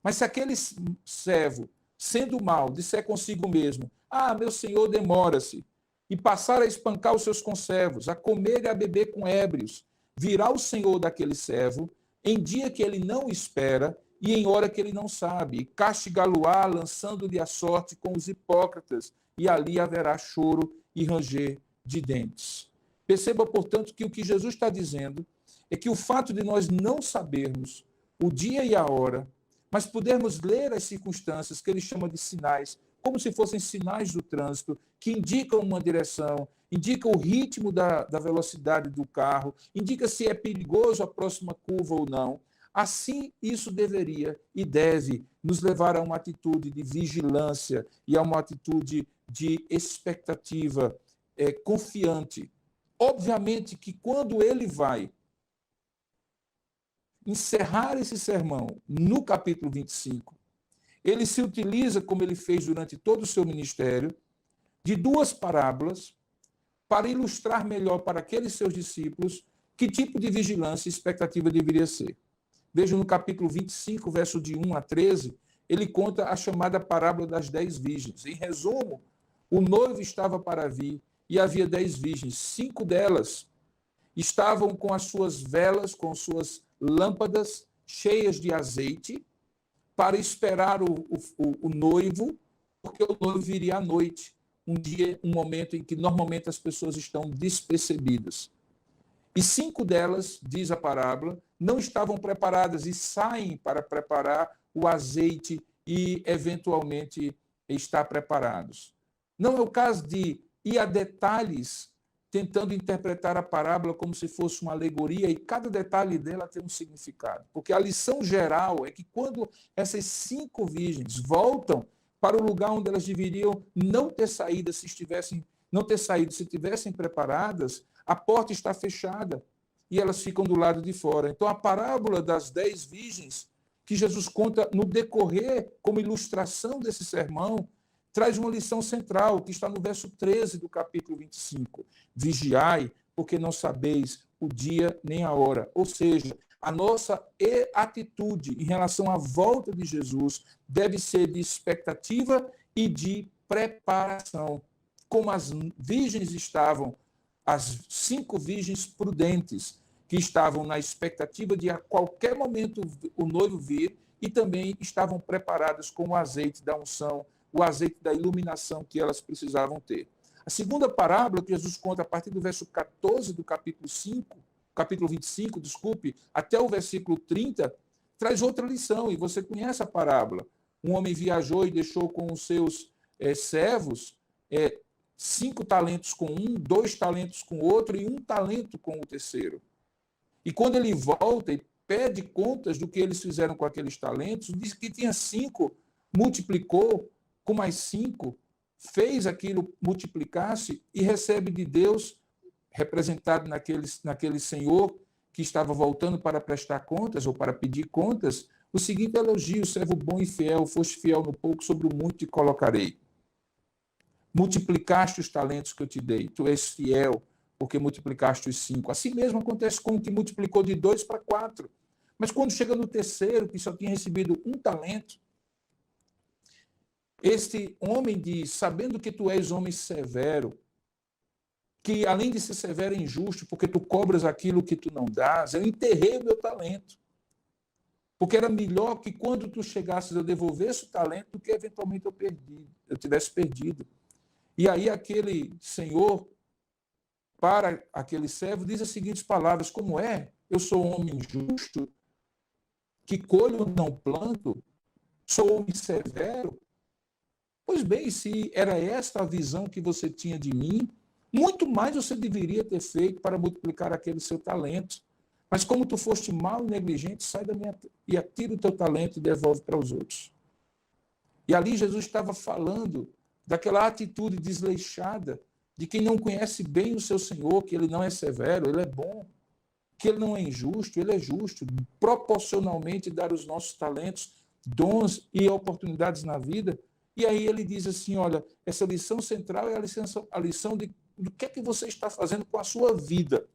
Mas se aquele servo, sendo mau, disser consigo mesmo, meu senhor demora-se, e passar a espancar os seus conservos, a comer e a beber com ébrios, virá o senhor daquele servo, em dia que ele não espera, e em hora que ele não sabe, e castigá-lo-á, lançando-lhe a sorte com os hipócritas, e ali haverá choro e ranger de dentes. Perceba, portanto, que o que Jesus está dizendo é que o fato de nós não sabermos o dia e a hora, mas podermos ler as circunstâncias que ele chama de sinais, como se fossem sinais do trânsito, que indicam uma direção, indicam o ritmo da velocidade do carro, indica se é perigoso a próxima curva ou não. Assim, isso deveria e deve nos levar a uma atitude de vigilância e a uma atitude de expectativa confiante. Obviamente que quando ele vai encerrar esse sermão no capítulo 25, ele se utiliza, como ele fez durante todo o seu ministério, de duas parábolas para ilustrar melhor para aqueles seus discípulos que tipo de vigilância e expectativa deveria ser. Veja no capítulo 25, verso de 1 a 13, ele conta a chamada parábola das 10 virgens. Em resumo, o noivo estava para vir e havia 10 virgens. 5 delas estavam com as suas velas, com suas lâmpadas cheias de azeite, para esperar o noivo, porque o noivo viria à noite, um momento em que normalmente as pessoas estão despercebidas. E 5 delas, diz a parábola, não estavam preparadas e saem para preparar o azeite e, eventualmente, estar preparados. Não é o caso de ir a detalhes, tentando interpretar a parábola como se fosse uma alegoria, e cada detalhe dela tem um significado. Porque a lição geral é que quando essas 5 virgens voltam para o lugar onde elas deveriam não ter saído se estivessem preparadas, a porta está fechada e elas ficam do lado de fora. Então, a parábola das 10 virgens, que Jesus conta no decorrer, como ilustração desse sermão, traz uma lição central, que está no verso 13 do capítulo 25. Vigiai, porque não sabeis o dia nem a hora. Ou seja, a nossa atitude em relação à volta de Jesus deve ser de expectativa e de preparação. Como as virgens estavam, as 5 virgens prudentes, que estavam na expectativa de a qualquer momento o noivo vir, e também estavam preparadas com o azeite da unção, o azeite da iluminação que elas precisavam ter. A segunda parábola que Jesus conta a partir do verso 14 do capítulo 25, até o versículo 30, traz outra lição, e você conhece a parábola. um homem viajou e deixou com os seus servos 5 talentos com um, 2 talentos com o outro e 1 talento com o terceiro. E quando ele volta e pede contas do que eles fizeram com aqueles talentos, diz que tinha 5, multiplicou com mais 5, fez aquilo multiplicar-se e recebe de Deus, representado naquele senhor que estava voltando para prestar contas ou para pedir contas, o seguinte elogio: servo bom e fiel, foste fiel no pouco, sobre o muito te colocarei. Multiplicaste os talentos que eu te dei, tu és fiel, porque multiplicaste os 5. Assim mesmo acontece com o que multiplicou de 2 para 4. Mas quando chega no terceiro, que só tinha recebido 1 talento, este homem diz: sabendo que tu és homem severo, que além de ser severo é injusto, porque tu cobras aquilo que tu não dás, eu enterrei o meu talento. Porque era melhor que quando tu chegasses eu devolvesse o talento do que eventualmente eu tivesse perdido. E aí aquele senhor, para aquele servo, diz as seguintes palavras: como é? Eu sou um homem justo, que colho não planto, sou homem severo. Pois bem, se era esta a visão que você tinha de mim, muito mais você deveria ter feito para multiplicar aquele seu talento. Mas como tu foste mal e negligente, sai da minha e atira o teu talento e devolve para os outros. E ali Jesus estava falando daquela atitude desleixada de quem não conhece bem o seu Senhor, que ele não é severo, ele é bom, que ele não é injusto, ele é justo, proporcionalmente dar os nossos talentos, dons e oportunidades na vida. E aí ele diz assim: olha, essa lição central é a lição do que é que você está fazendo com a sua vida,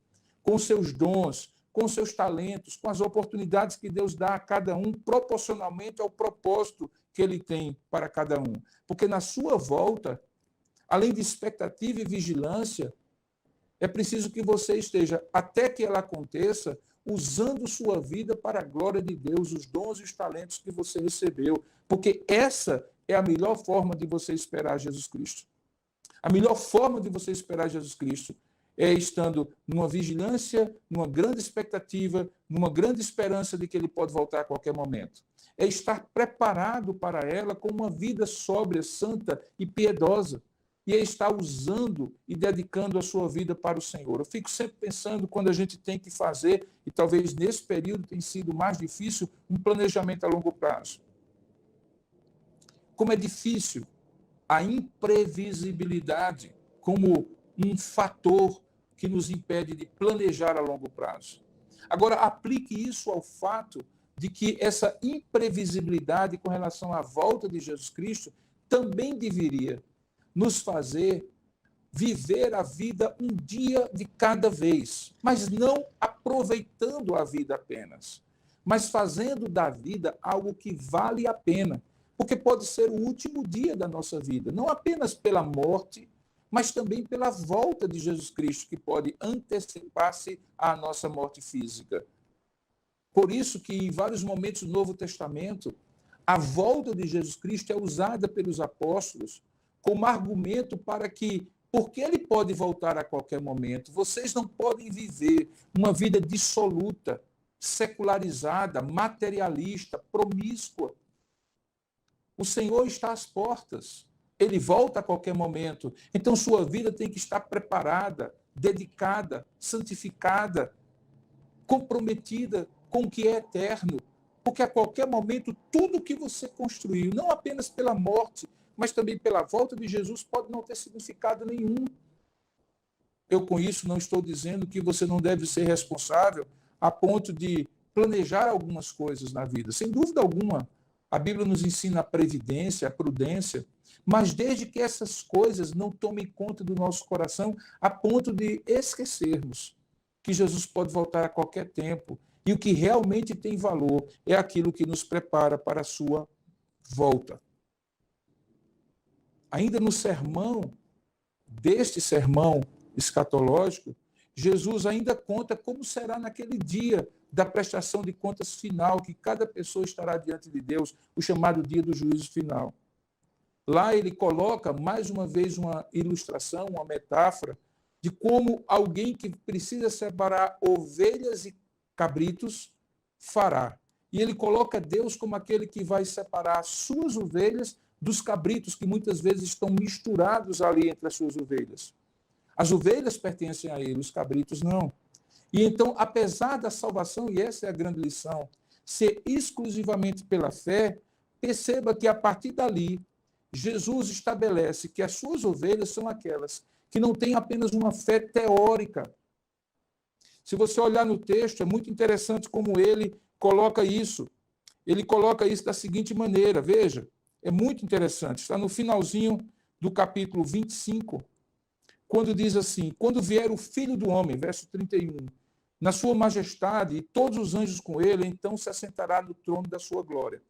com os seus dons, com os seus talentos, com as oportunidades que Deus dá a cada um, proporcionalmente ao propósito que ele tem para cada um. Porque na sua volta, além de expectativa e vigilância, é preciso que você esteja, até que ela aconteça, usando sua vida para a glória de Deus, os dons e os talentos que você recebeu. Porque essa é a melhor forma de você esperar Jesus Cristo. A melhor forma de você esperar Jesus Cristo é estando numa vigilância, numa grande expectativa, numa grande esperança de que ele pode voltar a qualquer momento. É estar preparado para ela com uma vida sóbria, santa e piedosa. E é estar usando e dedicando a sua vida para o Senhor. Eu fico sempre pensando quando a gente tem que fazer, e talvez nesse período tenha sido mais difícil, um planejamento a longo prazo. Como é difícil a imprevisibilidade como um fator que nos impede de planejar a longo prazo. Agora, aplique isso ao fato de que essa imprevisibilidade com relação à volta de Jesus Cristo também deveria nos fazer viver a vida um dia de cada vez, mas não aproveitando a vida apenas, mas fazendo da vida algo que vale a pena, porque pode ser o último dia da nossa vida, não apenas pela morte, mas também pela volta de Jesus Cristo, que pode antecipar-se à nossa morte física. Por isso que em vários momentos do Novo Testamento, a volta de Jesus Cristo é usada pelos apóstolos como argumento para que, porque ele pode voltar a qualquer momento, vocês não podem viver uma vida dissoluta, secularizada, materialista, promíscua. O Senhor está às portas. Ele volta a qualquer momento. Então, sua vida tem que estar preparada, dedicada, santificada, comprometida com o que é eterno. Porque a qualquer momento, tudo que você construiu, não apenas pela morte, mas também pela volta de Jesus, pode não ter significado nenhum. Eu, com isso, não estou dizendo que você não deve ser responsável a ponto de planejar algumas coisas na vida. Sem dúvida alguma, a Bíblia nos ensina a previdência, a prudência, mas desde que essas coisas não tomem conta do nosso coração a ponto de esquecermos que Jesus pode voltar a qualquer tempo e o que realmente tem valor é aquilo que nos prepara para a sua volta. Ainda no deste sermão escatológico, Jesus ainda conta como será naquele dia da prestação de contas final, que cada pessoa estará diante de Deus, o chamado dia do juízo final. Lá ele coloca, mais uma vez, uma ilustração, uma metáfora, de como alguém que precisa separar ovelhas e cabritos fará. E ele coloca Deus como aquele que vai separar as suas ovelhas dos cabritos, que muitas vezes estão misturados ali entre as suas ovelhas. As ovelhas pertencem a ele, os cabritos não. E então, apesar da salvação, e essa é a grande lição, ser exclusivamente pela fé, perceba que a partir dali, Jesus estabelece que as suas ovelhas são aquelas que não têm apenas uma fé teórica. Se você olhar no texto, é muito interessante como ele coloca isso. Ele coloca isso da seguinte maneira, veja, é muito interessante, está no finalzinho do capítulo 25, quando diz assim, quando vier o Filho do Homem, verso 31, na sua majestade e todos os anjos com ele, então se assentará no trono da sua glória.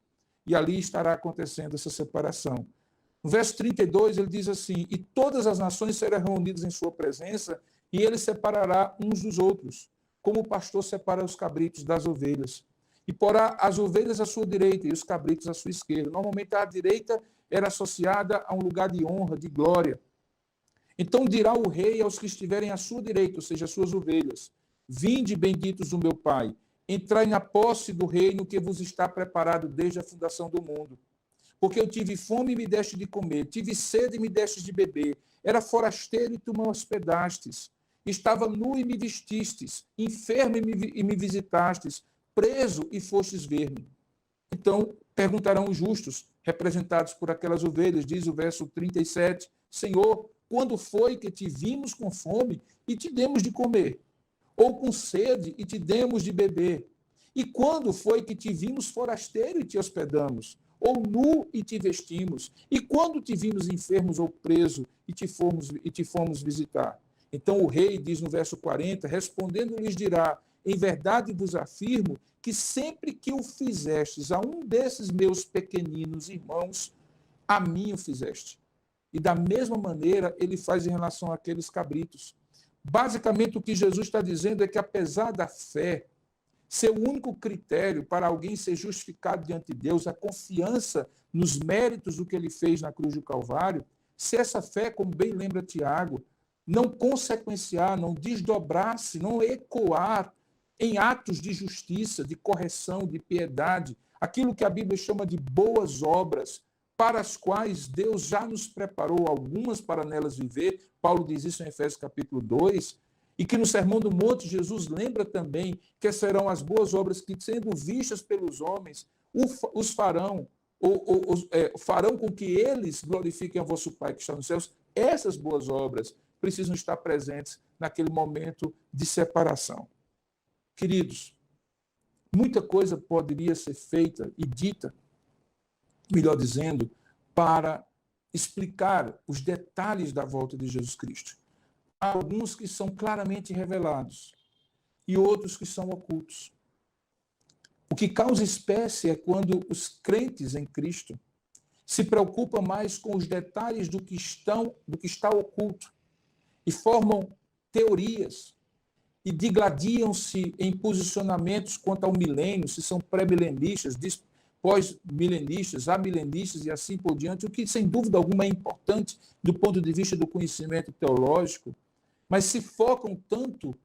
E ali estará acontecendo essa separação. No verso 32, ele diz assim, e todas as nações serão reunidas em sua presença, e ele separará uns dos outros, como o pastor separa os cabritos das ovelhas. E porá as ovelhas à sua direita e os cabritos à sua esquerda. Normalmente a direita era associada a um lugar de honra, de glória. Então dirá o rei aos que estiverem à sua direita, ou seja, as suas ovelhas, vinde benditos do meu Pai, entrai na posse do reino que vos está preparado desde a fundação do mundo. Porque eu tive fome e me deste de comer, tive sede e me deste de beber, era forasteiro e tu me hospedastes, estava nu e me vestistes, enfermo e me visitastes, preso e fostes ver-me. Então perguntarão os justos, representados por aquelas ovelhas, diz o verso 37, Senhor, quando foi que te vimos com fome e te demos de comer? Ou com sede e te demos de beber? E quando foi que te vimos forasteiro e te hospedamos? Ou nu e te vestimos? E quando te vimos enfermos ou preso e te fomos visitar? Então o rei diz no verso 40, respondendo lhes dirá, em verdade vos afirmo que sempre que o fizestes a um desses meus pequeninos irmãos, a mim o fizeste. E da mesma maneira ele faz em relação àqueles cabritos. Basicamente o que Jesus está dizendo é que apesar da fé ser o único critério para alguém ser justificado diante de Deus, a confiança nos méritos do que ele fez na cruz do Calvário, se essa fé, como bem lembra Tiago, não consequenciar, não desdobrar-se, não ecoar em atos de justiça, de correção, de piedade, aquilo que a Bíblia chama de boas obras, para as quais Deus já nos preparou, algumas para nelas viver. Paulo diz isso em Efésios capítulo 2, e que no Sermão do Monte Jesus lembra também que serão as boas obras que, sendo vistas pelos homens, os farão, farão com que eles glorifiquem a vosso Pai que está nos céus. Essas boas obras precisam estar presentes naquele momento de separação. Queridos, muita coisa poderia ser feita e dita, melhor dizendo, para explicar os detalhes da volta de Jesus Cristo. Há alguns que são claramente revelados e outros que são ocultos. O que causa espécie é quando os crentes em Cristo se preocupam mais com os detalhes do que está oculto e formam teorias e digladiam-se em posicionamentos quanto ao milênio, se são pré-milenistas, pós-milenistas, amilenistas e assim por diante, o que sem dúvida alguma é importante do ponto de vista do conhecimento teológico, mas se focam tanto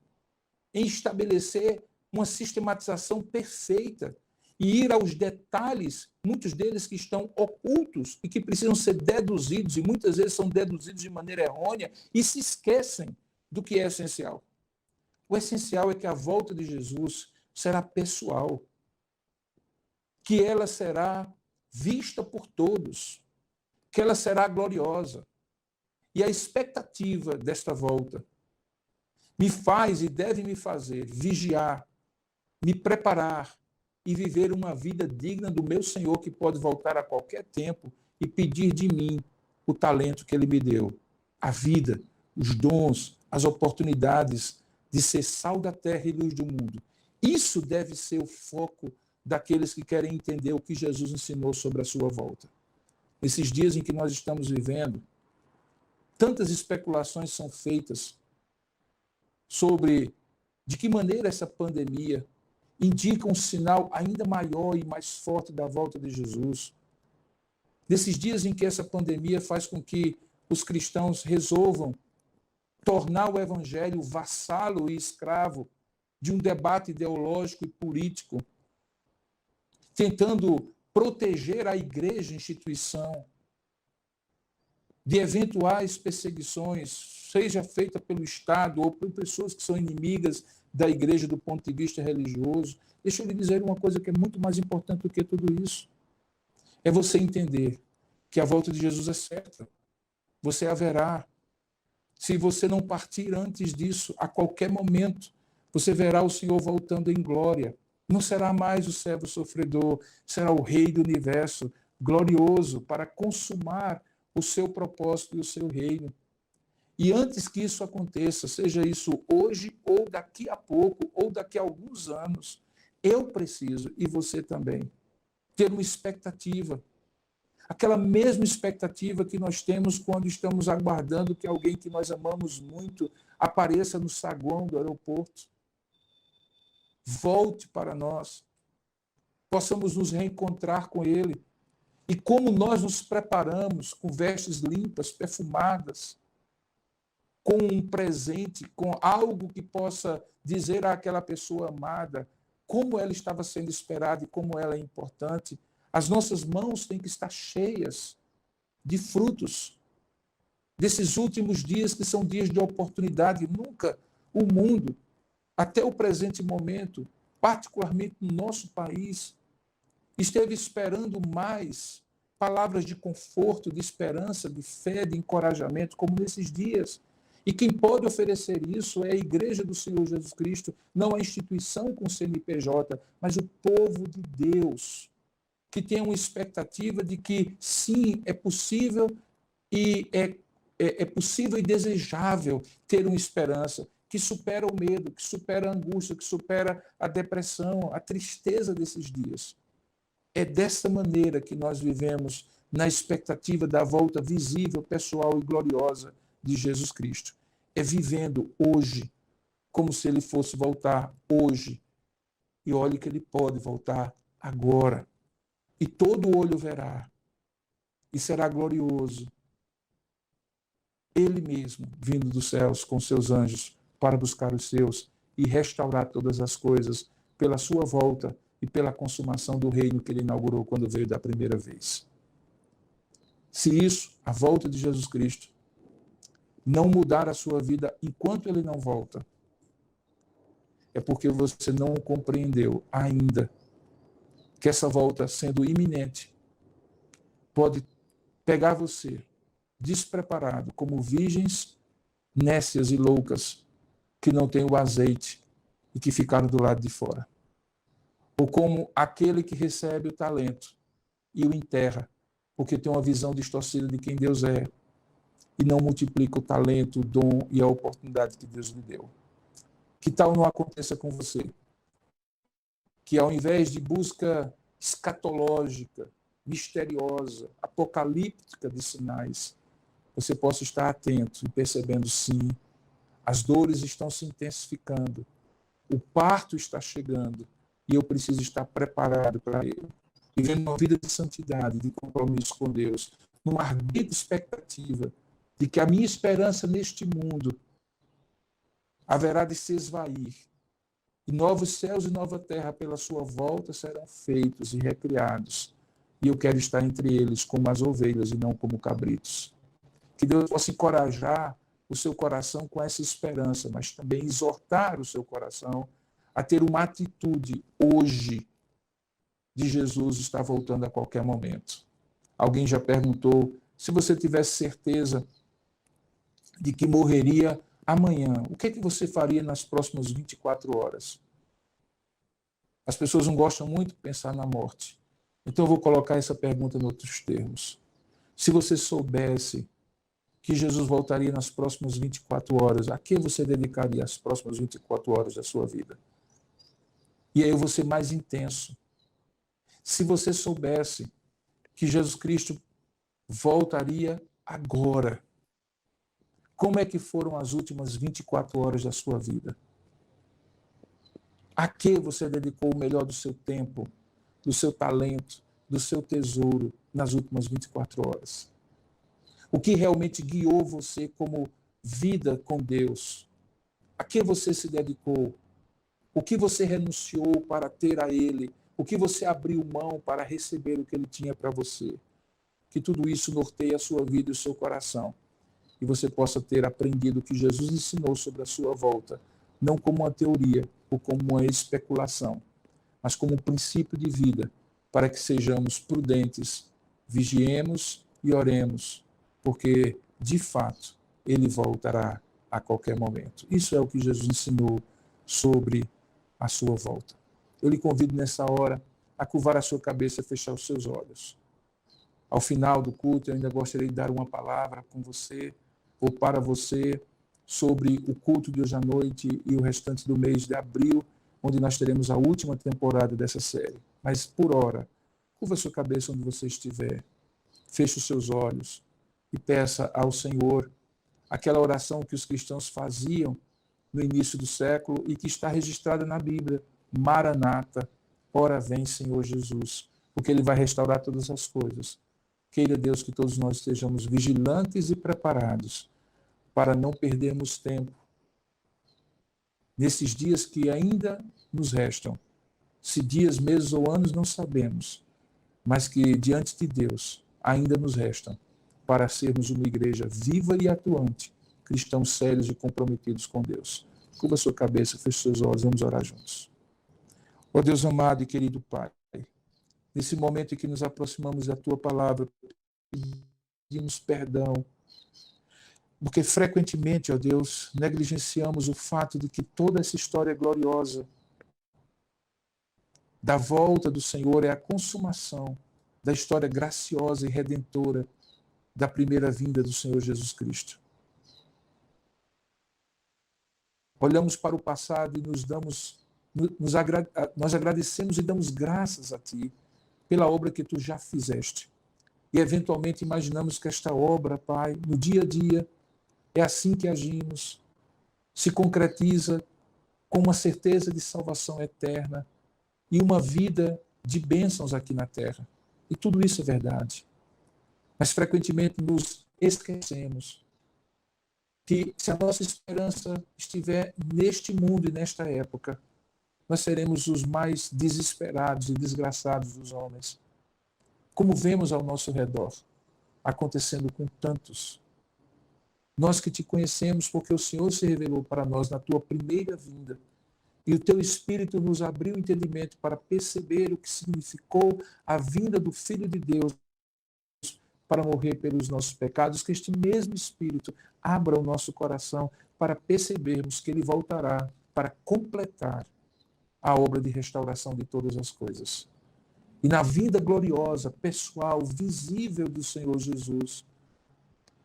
em estabelecer uma sistematização perfeita e ir aos detalhes, muitos deles que estão ocultos e que precisam ser deduzidos, e muitas vezes são deduzidos de maneira errônea, e se esquecem do que é essencial. O essencial é que a volta de Jesus será pessoal, que ela será vista por todos, que ela será gloriosa. E a expectativa desta volta me faz e deve me fazer vigiar, me preparar e viver uma vida digna do meu Senhor, que pode voltar a qualquer tempo e pedir de mim o talento que Ele me deu, a vida, os dons, as oportunidades de ser sal da terra e luz do mundo. Isso deve ser o foco daqueles que querem entender o que Jesus ensinou sobre a sua volta. Nesses dias em que nós estamos vivendo, tantas especulações são feitas sobre de que maneira essa pandemia indica um sinal ainda maior e mais forte da volta de Jesus. Nesses dias em que essa pandemia faz com que os cristãos resolvam tornar o evangelho vassalo e escravo de um debate ideológico e político, tentando proteger a igreja, instituição, de eventuais perseguições, seja feita pelo Estado ou por pessoas que são inimigas da igreja do ponto de vista religioso. Deixa eu lhe dizer uma coisa que é muito mais importante do que tudo isso. É você entender que a volta de Jesus é certa. Você haverá. Se você não partir antes disso, a qualquer momento, você verá o Senhor voltando em glória. Não será mais o servo sofredor, será o Rei do universo, glorioso, para consumar o seu propósito e o seu reino. E antes que isso aconteça, seja isso hoje, ou daqui a pouco, ou daqui a alguns anos, eu preciso, e você também, ter uma expectativa. Aquela mesma expectativa que nós temos quando estamos aguardando que alguém que nós amamos muito apareça no saguão do aeroporto, volte para nós, possamos nos reencontrar com ele. E como nós nos preparamos com vestes limpas, perfumadas, com um presente, com algo que possa dizer àquela pessoa amada como ela estava sendo esperada e como ela é importante. As nossas mãos têm que estar cheias de frutos desses últimos dias, que são dias de oportunidade. Nunca o mundo, até o presente momento, particularmente no nosso país, esteve esperando mais palavras de conforto, de esperança, de fé, de encorajamento, como nesses dias. E quem pode oferecer isso é a Igreja do Senhor Jesus Cristo, não a instituição com CNPJ, mas o povo de Deus, que tem uma expectativa de que, sim, é possível e é possível e desejável ter uma esperança que supera o medo, que supera a angústia, que supera a depressão, a tristeza desses dias. É dessa maneira que nós vivemos na expectativa da volta visível, pessoal e gloriosa de Jesus Cristo. É vivendo hoje, como se ele fosse voltar hoje. E olhe que ele pode voltar agora. E todo olho verá. E será glorioso. Ele mesmo, vindo dos céus com seus anjos para buscar os seus e restaurar todas as coisas pela sua volta e pela consumação do reino que ele inaugurou quando veio da primeira vez. Se isso, a volta de Jesus Cristo, não mudar a sua vida enquanto ele não volta, é porque você não compreendeu ainda que essa volta, sendo iminente, pode pegar você despreparado, como virgens nécias e loucas que não têm o azeite e que ficaram do lado de fora. Ou como aquele que recebe o talento e o enterra, porque tem uma visão distorcida de quem Deus é e não multiplica o talento, o dom e a oportunidade que Deus lhe deu. Que tal não aconteça com você? Que ao invés de busca escatológica, misteriosa, apocalíptica de sinais, você possa estar atento e percebendo, sim, as dores estão se intensificando, o parto está chegando e eu preciso estar preparado para ele. Vivendo uma vida de santidade, de compromisso com Deus, numa ardente expectativa de que a minha esperança neste mundo haverá de se esvair e novos céus e nova terra pela sua volta serão feitos e recriados. E eu quero estar entre eles como as ovelhas e não como cabritos. Que Deus possa encorajar o seu coração com essa esperança, mas também exortar o seu coração a ter uma atitude hoje de Jesus estar voltando a qualquer momento. Alguém já perguntou, se você tivesse certeza de que morreria amanhã, o que é que você faria nas próximas 24 horas? As pessoas não gostam muito de pensar na morte. Então eu vou colocar essa pergunta em outros termos. Se você soubesse que Jesus voltaria nas próximas 24 horas, a que você dedicaria as próximas 24 horas da sua vida? E aí eu vou ser mais intenso. Se você soubesse que Jesus Cristo voltaria agora, como é que foram as últimas 24 horas da sua vida? A que você dedicou o melhor do seu tempo, do seu talento, do seu tesouro nas últimas 24 horas? O que realmente guiou você como vida com Deus? A que você se dedicou? O que você renunciou para ter a Ele o que você abriu mão para receber o que ele tinha para você. Que tudo isso norteie a sua vida e o seu coração. E você possa ter aprendido o que Jesus ensinou sobre a sua volta, não como uma teoria ou como uma especulação, mas como um princípio de vida, para que sejamos prudentes, vigiemos e oremos, porque, de fato, ele voltará a qualquer momento. Isso é o que Jesus ensinou sobre a sua volta. Eu lhe convido nessa hora a curvar a sua cabeça e fechar os seus olhos. Ao final do culto, eu ainda gostaria de dar uma palavra com você, ou para você, sobre o culto de hoje à noite e o restante do mês de abril, onde nós teremos a última temporada dessa série. Mas, por hora, curva a sua cabeça onde você estiver, feche os seus olhos e peça ao Senhor aquela oração que os cristãos faziam no início do século e que está registrada na Bíblia. Maranata, ora vem, Senhor Jesus, porque ele vai restaurar todas as coisas. Queira Deus que todos nós estejamos vigilantes e preparados para não perdermos tempo nesses dias que ainda nos restam. Se dias, meses ou anos, não sabemos, mas que diante de Deus ainda nos restam para sermos uma igreja viva e atuante, cristãos sérios e comprometidos com Deus. Curva sua cabeça, feche seus olhos, vamos orar juntos. Ó Deus amado e querido Pai, nesse momento em que nos aproximamos da Tua palavra, pedimos perdão, porque frequentemente, ó Deus, negligenciamos o fato de que toda essa história gloriosa da volta do Senhor é a consumação da história graciosa e redentora da primeira vinda do Senhor Jesus Cristo. Olhamos para o passado e nós agradecemos e damos graças a Ti pela obra que Tu já fizeste. E eventualmente imaginamos que esta obra, Pai, no dia a dia, é assim que agimos, se concretiza com uma certeza de salvação eterna e uma vida de bênçãos aqui na terra. E tudo isso é verdade. Mas frequentemente nos esquecemos que se a nossa esperança estiver neste mundo e nesta época, nós seremos os mais desesperados e desgraçados dos homens. Como vemos ao nosso redor, acontecendo com tantos. Nós que te conhecemos porque o Senhor se revelou para nós na tua primeira vinda. E o teu Espírito nos abriu o entendimento para perceber o que significou a vinda do Filho de Deus para morrer pelos nossos pecados, que este mesmo Espírito abra o nosso coração para percebermos que ele voltará para completar a obra de restauração de todas as coisas. E na vida gloriosa, pessoal, visível do Senhor Jesus,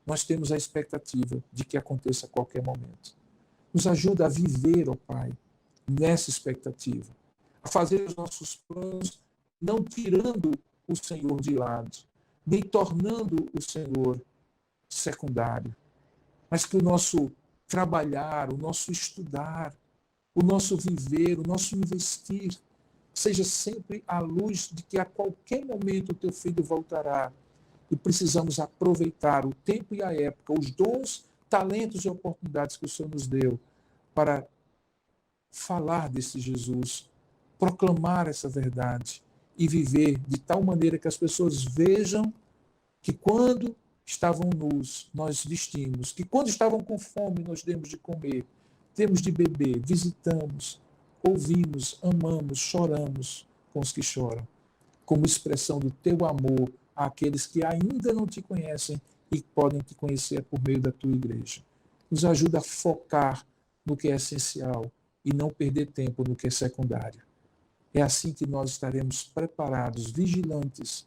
nós temos a expectativa de que aconteça a qualquer momento. Nos ajuda a viver, ó Pai, nessa expectativa, a fazer os nossos planos, não tirando o Senhor de lado, nem tornando o Senhor secundário, mas que o nosso trabalhar, o nosso estudar, o nosso viver, o nosso investir, seja sempre à luz de que a qualquer momento o teu filho voltará e precisamos aproveitar o tempo e a época, os dons, talentos e oportunidades que o Senhor nos deu para falar desse Jesus, proclamar essa verdade e viver de tal maneira que as pessoas vejam que quando estavam nus, nós vestimos, que quando estavam com fome, nós demos de comer, temos de beber, visitamos, ouvimos, amamos, choramos com os que choram, como expressão do teu amor àqueles que ainda não te conhecem e podem te conhecer por meio da tua igreja. Nos ajuda a focar no que é essencial e não perder tempo no que é secundário. É assim que nós estaremos preparados, vigilantes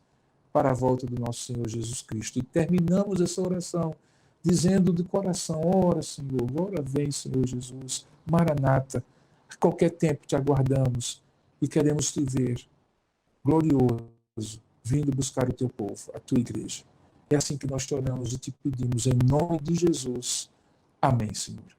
para a volta do nosso Senhor Jesus Cristo. E terminamos essa oração dizendo de coração: ora, Senhor, ora vem, Senhor Jesus, Maranata, a qualquer tempo te aguardamos e queremos te ver glorioso, vindo buscar o teu povo, a tua igreja. É assim que nós te oramos e te pedimos em nome de Jesus. Amém, Senhor.